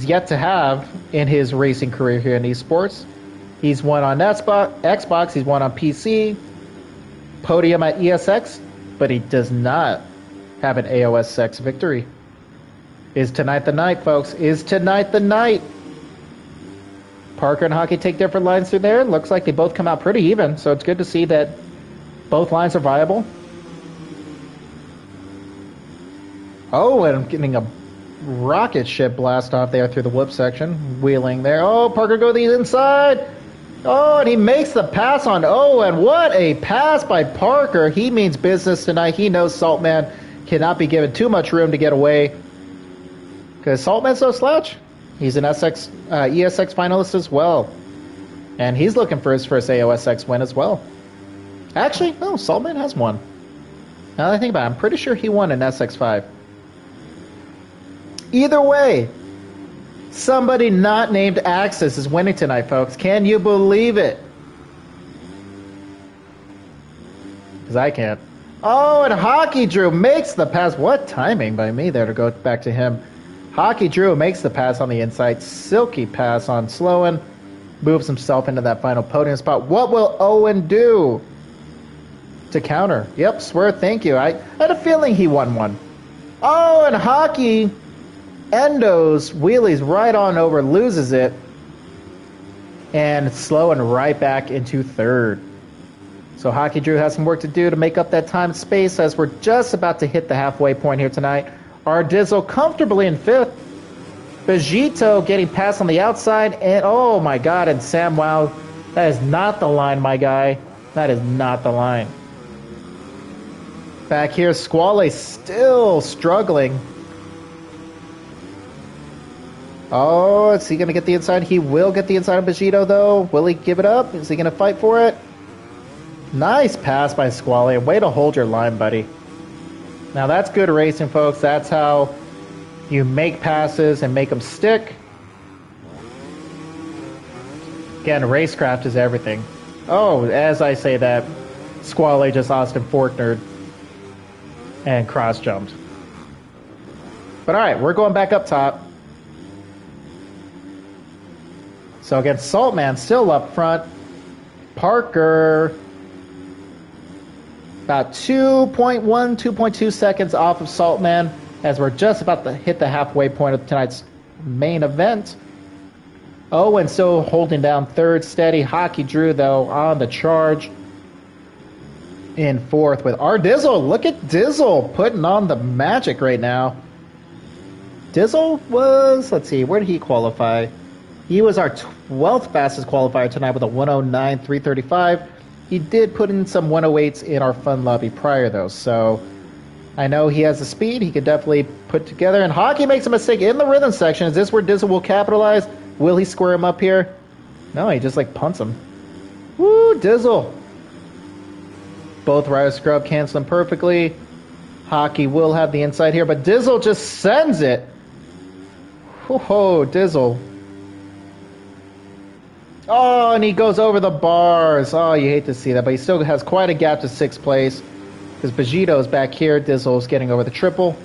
yet to have in his racing career here in esports. He's won on Xbox, he's won on PC, podium at ESX, but he does not have an AOSX victory. Is tonight the night, folks? Is tonight the night? Parker and Hockey take different lines through there. Looks like they both come out pretty even, so it's good to see that both lines are viable. Oh, and I'm getting a rocket ship blast off there through the whoop section. Wheeling there. Oh, Parker go the inside. Oh, and he makes the pass on Owen. What a pass by Parker. He means business tonight. He knows Saltman cannot be given too much room to get away, because Saltman's no slouch. He's an ESX finalist as well. And he's looking for his first AOSX win as well. Actually, no, Saltman has one. Now that I think about it, I'm pretty sure he won an SX5. Either way, somebody not named Axis is winning tonight, folks. Can you believe it? Because I can't. Oh, and Hockey Drew makes the pass. What timing by me there to go back to him. Hockey Drew makes the pass on the inside. Silky pass on Sloan. Moves himself into that final podium spot. What will Owen do to counter? Yep, swear thank you. I had a feeling he won one. Oh, and Hockey endos wheelies right on over, loses it, and Sloan right back into third. So Hockey Drew has some work to do to make up that time and space, as we're just about to hit the halfway point here tonight. R Dizzle comfortably in fifth. Bejito getting passed on the outside, and oh my god, and Sam Wow, that is not the line, my guy. That is not the line. Back here, Squale still struggling. Oh, is he going to get the inside? He will get the inside of Bajito, though. Will he give it up? Is he going to fight for it? Nice pass by Squally. Way to hold your line, buddy. Now that's good racing, folks. That's how you make passes and make them stick. Again, racecraft is everything. Oh, as I say that, Squally just Austin Forknered and cross-jumped. But alright, we're going back up top. So again, Saltman still up front. Parker about 2.1, 2.2 seconds off of Saltman as we're just about to hit the halfway point of tonight's main event. Owen still holding down third, steady. Hockey Drew, though, on the charge in fourth with our Dizzle. Look at Dizzle putting on the magic right now. Dizzle was, let's see, where did he qualify? He was our 12th fastest qualifier tonight with a 109.335. He did put in some 108s in our fun lobby prior, though, so I know he has the speed. He could definitely put together. And Hockey makes a mistake in the rhythm section. Is this where Dizzle will capitalize? Will he square him up here? No, he just, like, punts him. Woo, Dizzle. Both riders scrub canceling perfectly. Hockey will have the inside here, but Dizzle just sends it. Whoa, Dizzle. Oh, and he goes over the bars. Oh, you hate to see that, but he still has quite a gap to sixth place because Bajito's back here. Dizzle's getting over the triple.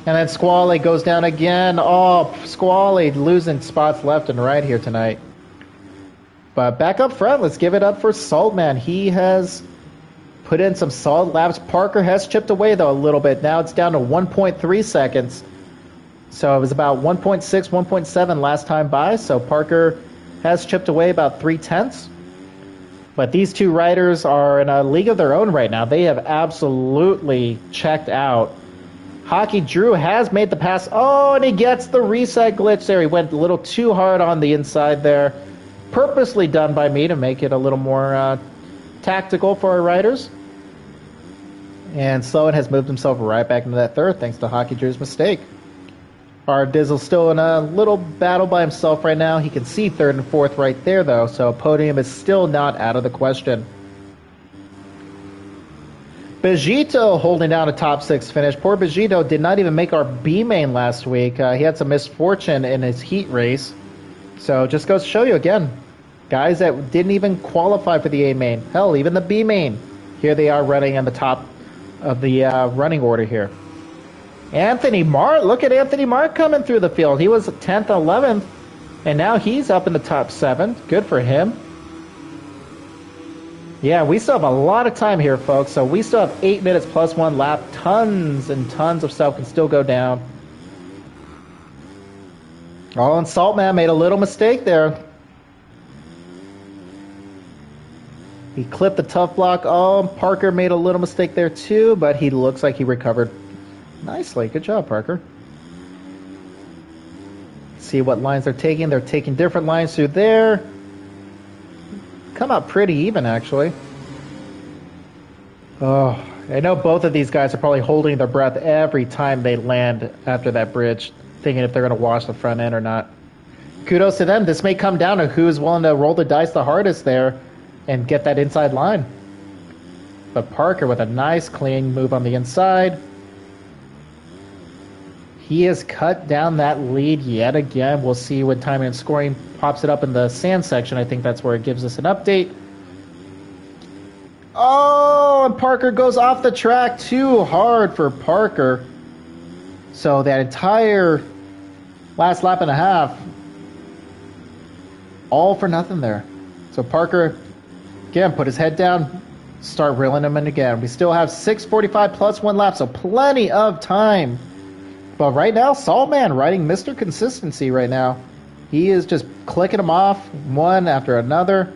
And then Squally goes down again. Oh, Squally losing spots left and right here tonight. But back up front, let's give it up for Saltman. He has put in some solid laps. Parker has chipped away, though, a little bit. Now it's down to 1.3 seconds. So it was about 1.6, 1.7 last time by. So Parker has chipped away about 3/10. But these two riders are in a league of their own right now. They have absolutely checked out. Hockey Drew has made the pass. Oh, and he gets the reset glitch there. He went a little too hard on the inside there. Purposely done by me to make it a little more tactical for our riders. And Sloan has moved himself right back into that third thanks to Hockey Drew's mistake. Our Dizzle's still in a little battle by himself right now. He can see third and fourth right there, though, so podium is still not out of the question. Bajito holding down a top six finish. Poor Bajito did not even make our B main last week. He had some misfortune in his heat race. So just goes to show you again, guys that didn't even qualify for the A main. Hell, even the B main. Here they are running on the top of the running order here. Anthony Mart, look at Anthony Mart coming through the field. He was 10th, 11th, and now he's up in the top 7. Good for him. Yeah, we still have a lot of time here, folks. So we still have 8 minutes plus 1 lap. Tons and tons of stuff can still go down. Oh, and Saltman made a little mistake there. He clipped the tough block. Oh, Parker made a little mistake there too, but he looks like he recovered nicely. Good job, Parker. See what lines they're taking. They're taking different lines through there. Come out pretty even, actually. Oh, I know both of these guys are probably holding their breath every time they land after that bridge, thinking if they're going to wash the front end or not. Kudos to them. This may come down to who's willing to roll the dice the hardest there and get that inside line. But Parker with a nice clean move on the inside. He has cut down that lead yet again. We'll see when timing and scoring pops it up in the sand section. I think that's where it gives us an update. Oh, and Parker goes off the track. Too hard for Parker. So that entire last lap and a half, all for nothing there. So Parker, again, put his head down, start reeling him in again. We still have 6:45 plus 1 lap, so plenty of time. But right now, Saltman riding Mr. Consistency right now. He is just clicking them off one after another.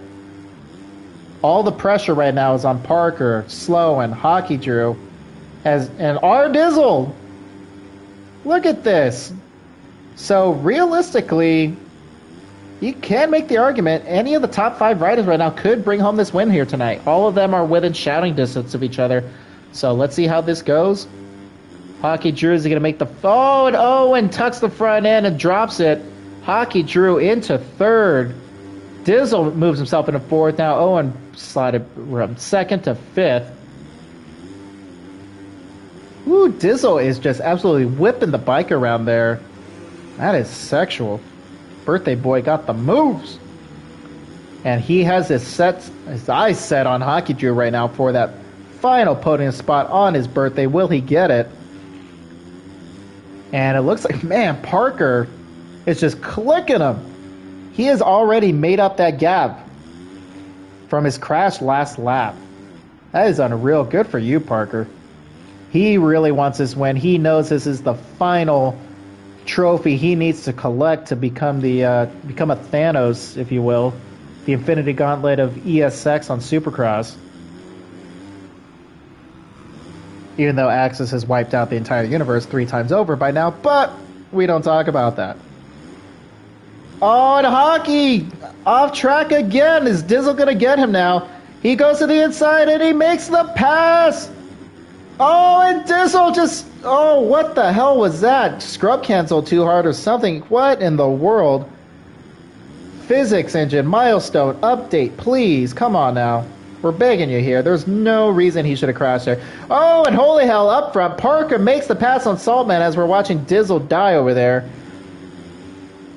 All the pressure right now is on Parker, Slow, and Hockey Drew. And our Dizzle. Look at this. So realistically, you can make the argument any of the top 5 riders right now could bring home this win here tonight. All of them are within shouting distance of each other. So let's see how this goes. Hockey Drew is going to make the... Oh, and Owen tucks the front end and drops it. Hockey Drew into third. Dizzle moves himself into fourth. Now Owen slided from second to fifth. Ooh, Dizzle is just absolutely whipping the bike around there. That is sexual. Birthday boy got the moves. And he has his eyes set on Hockey Drew right now for that final podium spot on his birthday. Will he get it? And it looks like, man, Parker is just clicking him. He has already made up that gap from his crash last lap. That is unreal. Good for you, Parker. He really wants this win. He knows this is the final trophy he needs to collect to become a Thanos, if you will, the Infinity Gauntlet of ESX on Supercross. Even though Axis has wiped out the entire universe 3 times over by now, but we don't talk about that. Oh, and Hockey off track again. Is Dizzle going to get him now? He goes to the inside and he makes the pass. Oh, and Dizzle just... Oh, what the hell was that? Scrub cancel too hard or something? What in the world? Physics engine, milestone, update, please. Come on now. We're begging you here. There's no reason he should have crashed there. Oh, and holy hell, up front, Parker makes the pass on Saltman as we're watching Dizzle die over there.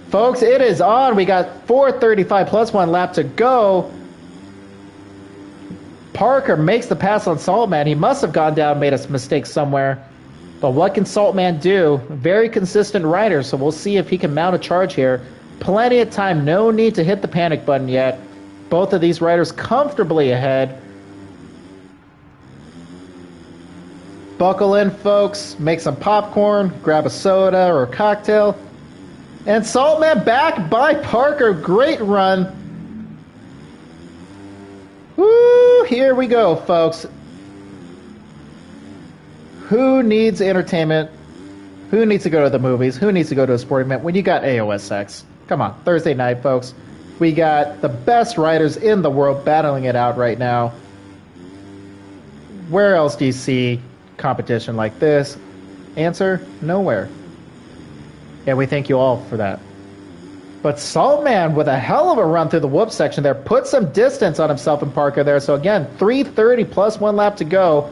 Folks, it is on. We got 4:35 plus 1 lap to go. Parker makes the pass on Saltman. He must have gone down, made a mistake somewhere. But what can Saltman do? Very consistent rider, so we'll see if he can mount a charge here. Plenty of time. No need to hit the panic button yet. Both of these riders comfortably ahead. Buckle in, folks. Make some popcorn. Grab a soda or a cocktail. And Saltman back by Parker. Great run. Woo! Here we go, folks. Who needs entertainment? Who needs to go to the movies? Who needs to go to a sporting event when you got AOSX? Come on, Thursday night, folks. We got the best riders in the world battling it out right now. Where else do you see competition like this? Answer, nowhere. And we thank you all for that. But Saltman with a hell of a run through the whoop section there. Put some distance on himself and Parker there. So again, 3:30 plus 1 lap to go.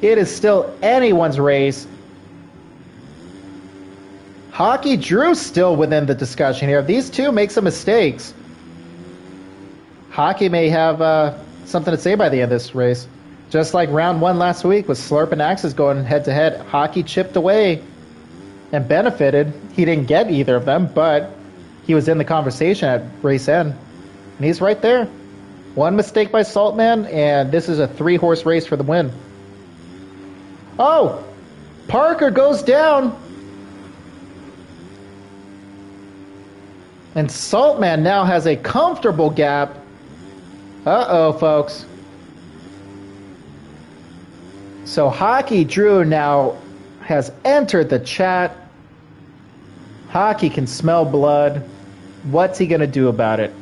It is still anyone's race. Hockey Drew still within the discussion here. If these two make some mistakes, Hockey may have something to say by the end of this race. Just like round 1 last week with Slurp and Axis going head to head. Hockey chipped away and benefited. He didn't get either of them, but he was in the conversation at race end. And he's right there. One mistake by Saltman, and this is a 3-horse race for the win. Oh! Parker goes down! And Saltman now has a comfortable gap. Uh-oh, folks. So Hockey Drew now has entered the chat. Hockey can smell blood. What's he going to do about it?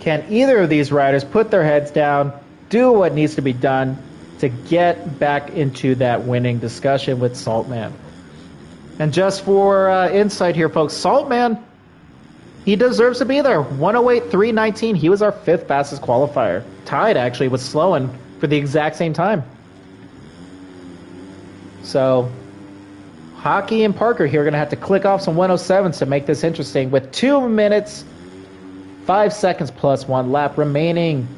Can either of these riders put their heads down, do what needs to be done to get back into that winning discussion with Saltman? And just for insight here, folks, Saltman, he deserves to be there. 108.319. He was our 5th fastest qualifier. Tied, actually, with Sloan for the exact same time. So Hockey and Parker here are going to have to click off some 107s to make this interesting with 2 minutes, 5 seconds plus 1 lap remaining.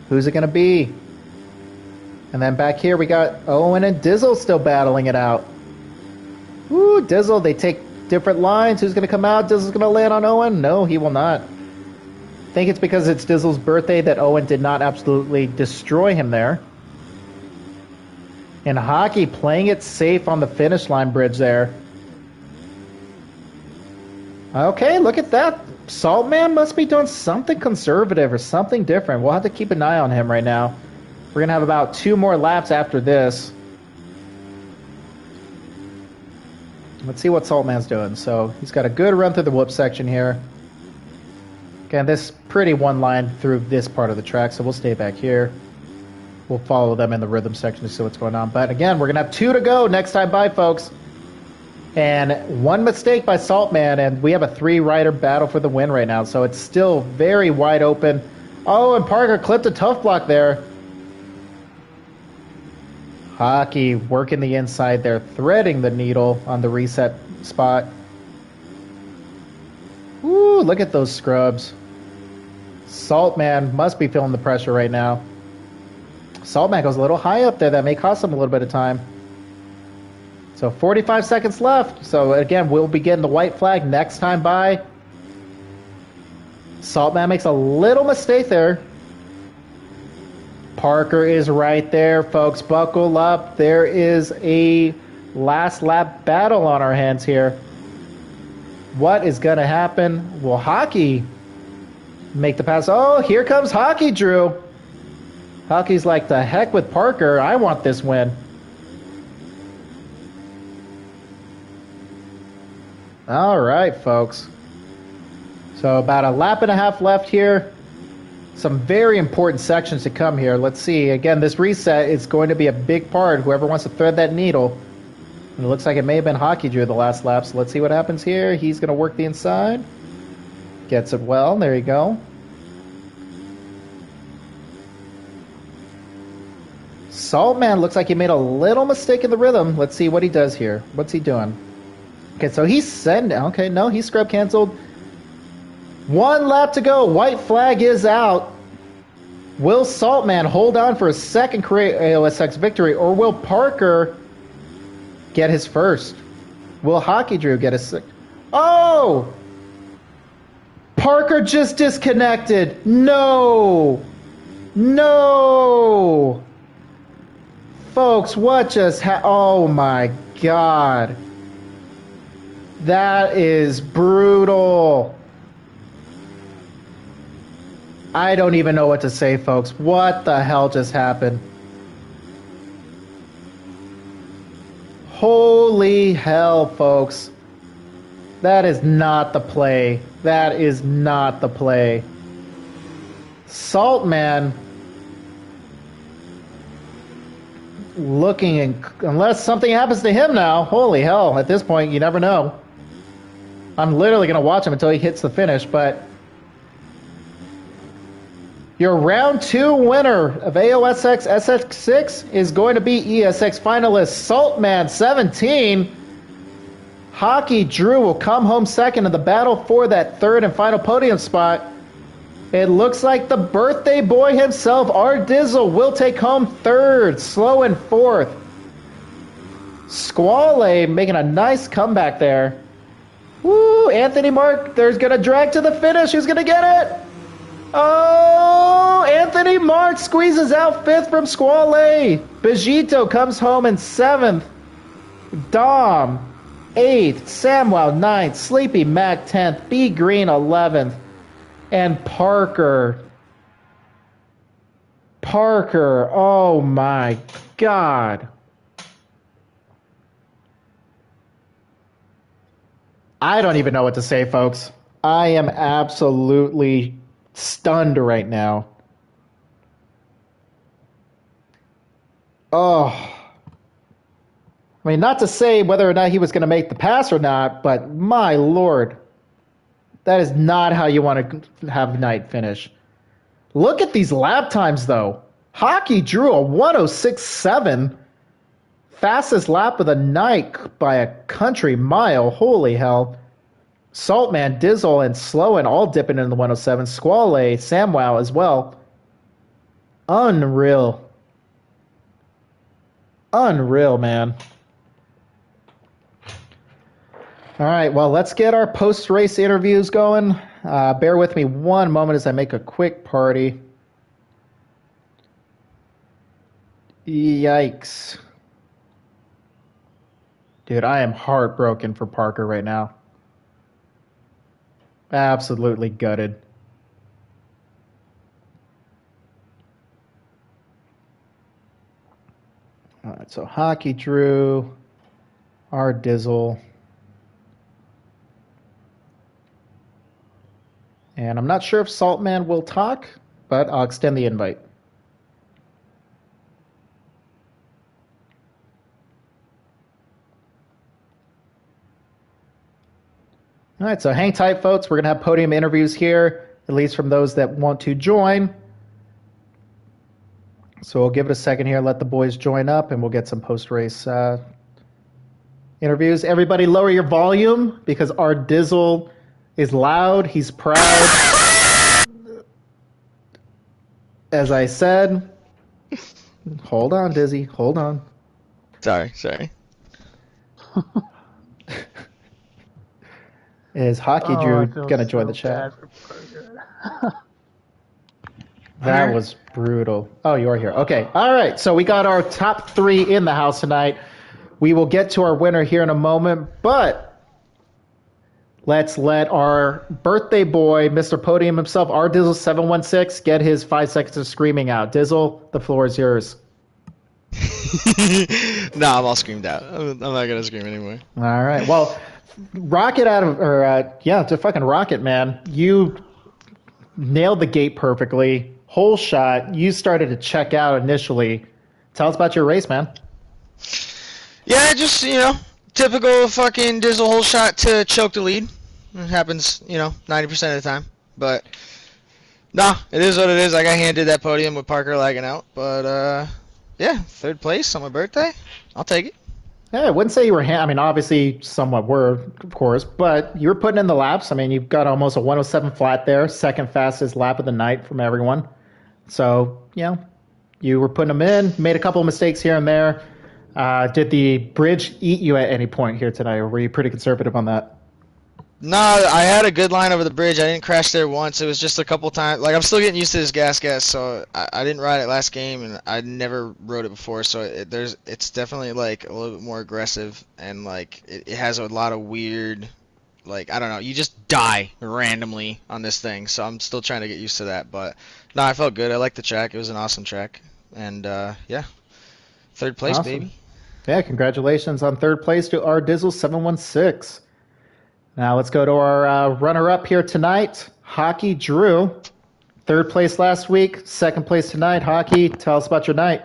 Who's it going to be? And then back here we got Owen and Dizzle still battling it out. Woo, Dizzle, they take different lines. Who's going to come out? Dizzle's going to land on Owen? No, he will not. I think it's because it's Dizzle's birthday that Owen did not absolutely destroy him there. And Hockey playing it safe on the finish line bridge there. Okay, look at that. Saltman must be doing something conservative or something different. We'll have to keep an eye on him right now. We're going to have about 2 more laps after this. Let's see what Saltman's doing. So he's got a good run through the whoop section here. Again, this pretty one line through this part of the track, so we'll stay back here. we'll follow them in the rhythm section to see what's going on. But again, we're going to have 2 to go next time by, folks. And 1 mistake by Saltman, and we have a 3-rider battle for the win right now. So it's still very wide open. Oh, and Parker clipped a tough block there. Hockey working the inside there, threading the needle on the reset spot. Ooh, look at those scrubs. Saltman must be feeling the pressure right now. Saltman goes a little high up there. That may cost him a little bit of time. So 45 seconds left. So again, we'll be getting the white flag next time by. Saltman makes a little mistake there. Parker is right there, folks. Buckle up. There is a last lap battle on our hands here. What is going to happen? Will Hockey make the pass? Oh, here comes Hockey, Drew. Hockey's like, the heck with Parker. I want this win. All right, folks. So about a lap and a half left here. Some very important sections to come here. Let's see. Again, this reset is going to be a big part. Whoever wants to thread that needle. And it looks like it may have been Hockey Drew the last lap. So let's see what happens here. He's going to work the inside. Gets it well. There you go. Saltman looks like he made a little mistake in the rhythm. Let's see what he does here. What's he doing? Okay, so he's sending. Okay, no, he's scrub canceled. 1 lap to go. White flag is out. Will Saltman hold on for a second career AOSX victory, or will Parker get his first? Will Hockey Drew get his second? Oh! Parker just disconnected. No! No! Folks, what just oh my God. That is brutal. I don't even know what to say, folks. What the hell just happened? Holy hell, folks. That is not the play. That is not the play. Saltman looking in, unless something happens to him now. Holy hell, at this point, you never know. I'm literally going to watch him until he hits the finish, but your round 2 winner of AOSX SX6 is going to be ESX finalist Saltman 17. Hockey Drew will come home second in the battle for that 3rd and final podium spot. It looks like the birthday boy himself, R Dizzle, will take home 3rd, Slow in 4th. Squale making a nice comeback there. Woo, Anthony Mark, there's going to drag to the finish. Who's going to get it? Oh, Anthony Mark squeezes out 5th from Squale. Bejito comes home in 7th. Dom, 8th. Samwow, 9th. Sleepy Mac, 10th. B Green, 11th. And Parker, oh my God. I don't even know what to say, folks. I am absolutely stunned right now. Oh. I mean, not to say whether or not he was going to make the pass or not, but my Lord. That is not how you want to have night finish. Look at these lap times, though. Hockey drew a 106.7. Fastest lap of the night by a country mile. Holy hell. Saltman, Dizzle, and Sloan all dipping in the 107. Squale, Samwow as well. Unreal. Unreal, man. All right, well, let's get our post-race interviews going. Bear with me one moment as I make a quick party. Yikes. Dude, I am heartbroken for Parker right now. Absolutely gutted. All right, so Hockey Drew, R Dizzle. And I'm not sure if Saltman will talk, but I'll extend the invite. All right, so hang tight, folks. We're going to have podium interviews here, at least from those that want to join. So we'll give it a second here, let the boys join up, and we'll get some post-race interviews. Everybody lower your volume because our Dizzle is loud. He's proud. As I said, hold on, Dizzy. Hold on. Sorry. Is Hockey Drew going to join the chat? That was brutal. Oh, you are here. Okay. All right. So we got our top 3 in the house tonight. We will get to our winner here in a moment, but let's let our birthday boy, Mr. Podium himself, our Dizzle 716, get his 5 seconds of screaming out. Dizzle, the floor is yours. Nah, I'm all screamed out. I'm not gonna scream anymore. All right. Well, rocket out of, to fucking rocket, man. You nailed the gate perfectly. Whole shot. You started to check out initially. Tell us about your race, man. Yeah, just, typical fucking Dizzle whole shot to choke the lead. It happens, 90% of the time. But, nah, it is what it is. I got handed that podium with Parker lagging out. But, yeah, 3rd place on my birthday. I'll take it. Yeah, I wouldn't say you were, obviously somewhat were, of course, but you were putting in the laps. I mean, you've got almost a 107 flat there, 2nd fastest lap of the night from everyone. So, you were putting them in, made a couple of mistakes here and there. Did the bridge eat you at any point here tonight, or were you pretty conservative on that? No, I had a good line over the bridge. I didn't crash there once. It was just a couple times. Like, I'm still getting used to this gas, so I didn't ride it last game, and I never rode it before. So it's definitely like a little bit more aggressive, and like it has a lot of weird, like, I don't know. You just die randomly on this thing. So I'm still trying to get used to that. But no, I felt good. I liked the track. It was an awesome track, and yeah, 3rd place, Awesome. baby. Yeah, congratulations on 3rd place to our Dizzle 716. Now let's go to our runner-up here tonight, Hockey Drew. 3rd place last week, 2nd place tonight. Hockey, tell us about your night.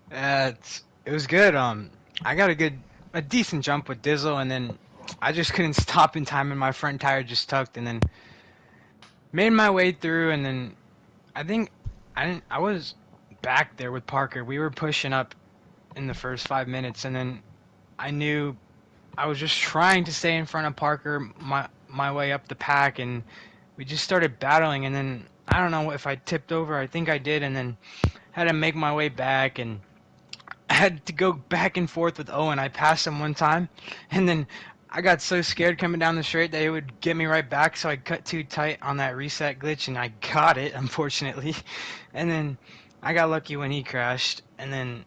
It was good. I got a decent jump with Dizzle, and then I just couldn't stop in time, and my front tire just tucked, and then made my way through, and then I was back there with Parker. We were pushing up in the first 5 minutes, and then I knew I was just trying to stay in front of Parker my way up the pack, and we just started battling, and then I don't know if I tipped over. I think I did, and then had to make my way back, and I had to go back and forth with Owen. I passed him one time, and then I got so scared coming down the straight that it would get me right back, so I cut too tight on that reset glitch, and I got it, unfortunately. And then I got lucky when he crashed, and then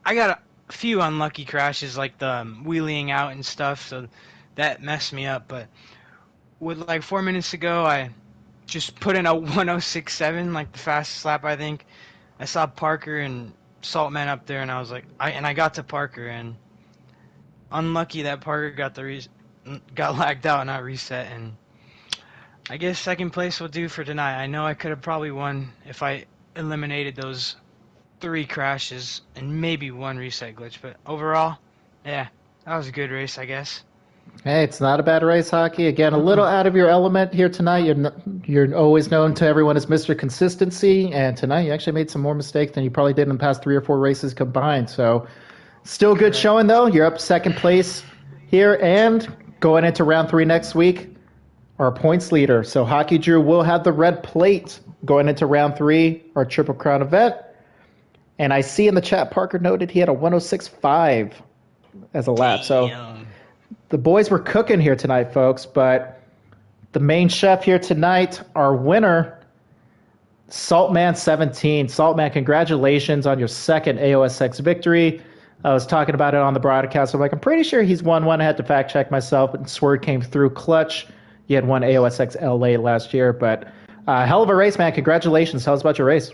I got a few unlucky crashes, like the wheeling out and stuff, so that messed me up. But with like 4 minutes to go, I just put in a 106.7, like the fastest lap, I think. I saw Parker and Saltman up there, and I was like, I got to Parker, and unlucky that Parker got lagged out, not reset, and I guess 2nd place will do for tonight. I know I could have probably won if I eliminated those 3 crashes and maybe 1 reset glitch, but overall, yeah, that was a good race, I guess. Hey, it's not a bad race, Hockey. Again, a little out of your element here tonight. You're always known to everyone as Mr. Consistency, and tonight you actually made some more mistakes than you probably did in the past 3 or 4 races combined. So, still good showing, though. You're up 2nd place here, and going into round 3 next week, our points leader. So, Hockey Drew will have the red plate going into round 3, our Triple Crown event. And I see in the chat, Parker noted he had a 106.5 as a lap. So the boys were cooking here tonight, folks. But the main chef here tonight, our winner, Saltman17. Saltman, congratulations on your 2nd AOSX victory. I was talking about it on the broadcast. I'm like, I'm pretty sure he's won one. I had to fact check myself, but Sword came through clutch. He had won AOSX LA last year. But hell of a race, man. Congratulations. Tell us about your race.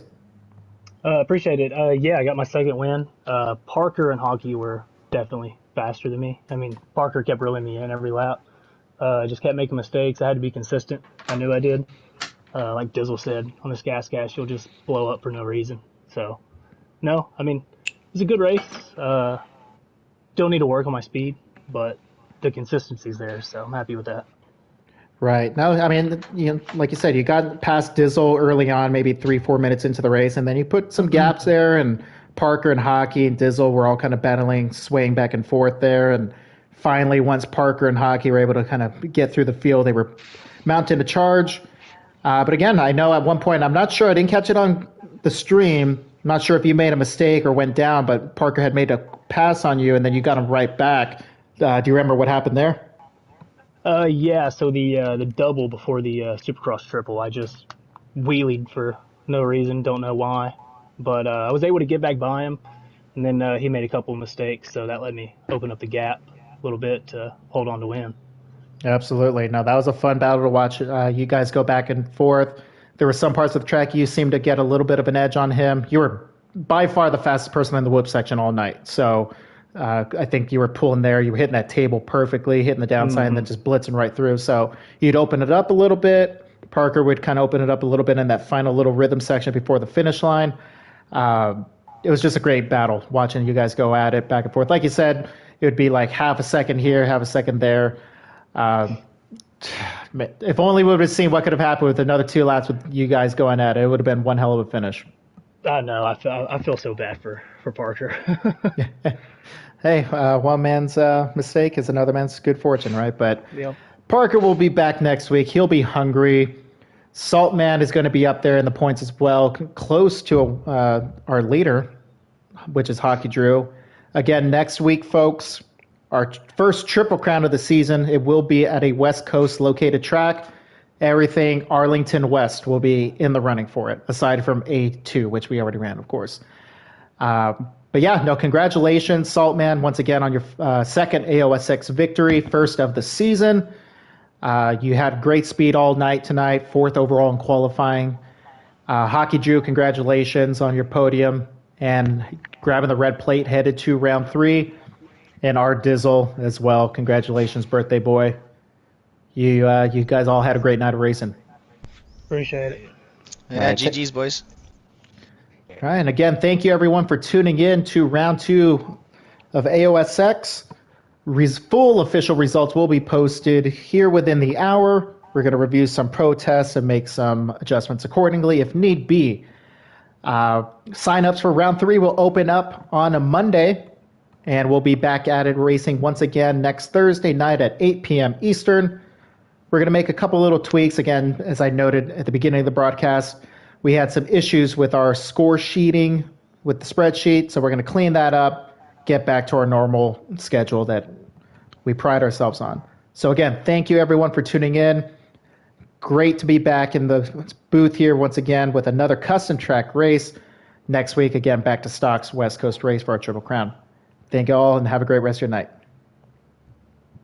Appreciate it. Yeah, I got my 2nd win. Parker and Hockey were definitely faster than me. I mean, Parker kept reeling me in every lap. I just kept making mistakes. I had to be consistent. I knew I did. Like Dizzle said, on this gas, you'll just blow up for no reason. So, no, I mean, it was a good race. Still need to work on my speed, but the consistency's there, so I'm happy with that. Right. Now, I mean, like you said, you got past Dizzle early on, maybe 3-4 minutes into the race, and then you put some gaps there, and Parker and Hockey and Dizzle were all kind of battling, swaying back and forth there, and finally, once Parker and Hockey were able to kind of get through the field, they were mounting a charge. But again, I know at one point, I'm not sure, I didn't catch it on the stream, I'm not sure if you made a mistake or went down, but Parker had made a pass on you, and then you got him right back. Do you remember what happened there? Yeah, so the double before the Supercross triple, I just wheelied for no reason, don't know why. But I was able to get back by him, and then he made a couple of mistakes, so that let me open up the gap a little bit to hold on to win. Absolutely. No, that was a fun battle to watch. You guys go back and forth. There were some parts of the track you seemed to get a little bit of an edge on him. You were by far the fastest person in the whoop section all night, so I think you were pulling there. You were hitting that table perfectly, hitting the downside, and then just blitzing right through. So you'd open it up a little bit. Parker would kind of open it up a little bit in that final little rhythm section before the finish line. It was just a great battle watching you guys go at it back and forth. Like you said, it would be like half a second here, half a second there. If only we would have seen what could have happened with another 2 laps with you guys going at it. It would have been one hell of a finish. I know. I feel so bad for Parker. Hey, one man's mistake is another man's good fortune, right? But Yep. Parker will be back next week. He'll be hungry. Saltman is going to be up there in the points as well, close to our leader, which is Hockey Drew. Again, next week, folks, our first Triple Crown of the season. It will be at a West Coast located track. Everything Arlington West will be in the running for it, aside from A2, which we already ran, of course. But yeah, no, congratulations, Saltman, once again on your second AOSX victory, first of the season. You had great speed all night tonight, fourth overall in qualifying. Hockey Drew, congratulations on your podium and grabbing the red plate headed to round 3. And our Dizzle as well, congratulations, birthday boy. You guys all had a great night of racing. Appreciate it. Yeah, right, GG's, boys. All right, and again, thank you everyone for tuning in to round 2 of AOSX. Full official results will be posted here within the hour. We're going to review some protests and make some adjustments accordingly if need be. Sign-ups for round 3 will open up on a Monday, and we'll be back at it racing once again next Thursday night at 8 p.m. Eastern. We're going to make a couple little tweaks. Again, as I noted at the beginning of the broadcast, we had some issues with our score sheeting with the spreadsheet, so we're going to clean that up, get back to our normal schedule that we pride ourselves on. So again, thank you everyone for tuning in. Great to be back in the booth here once again with another custom track race. Next week, again, back to Stock's West Coast race for our Triple Crown. Thank you all and have a great rest of your night.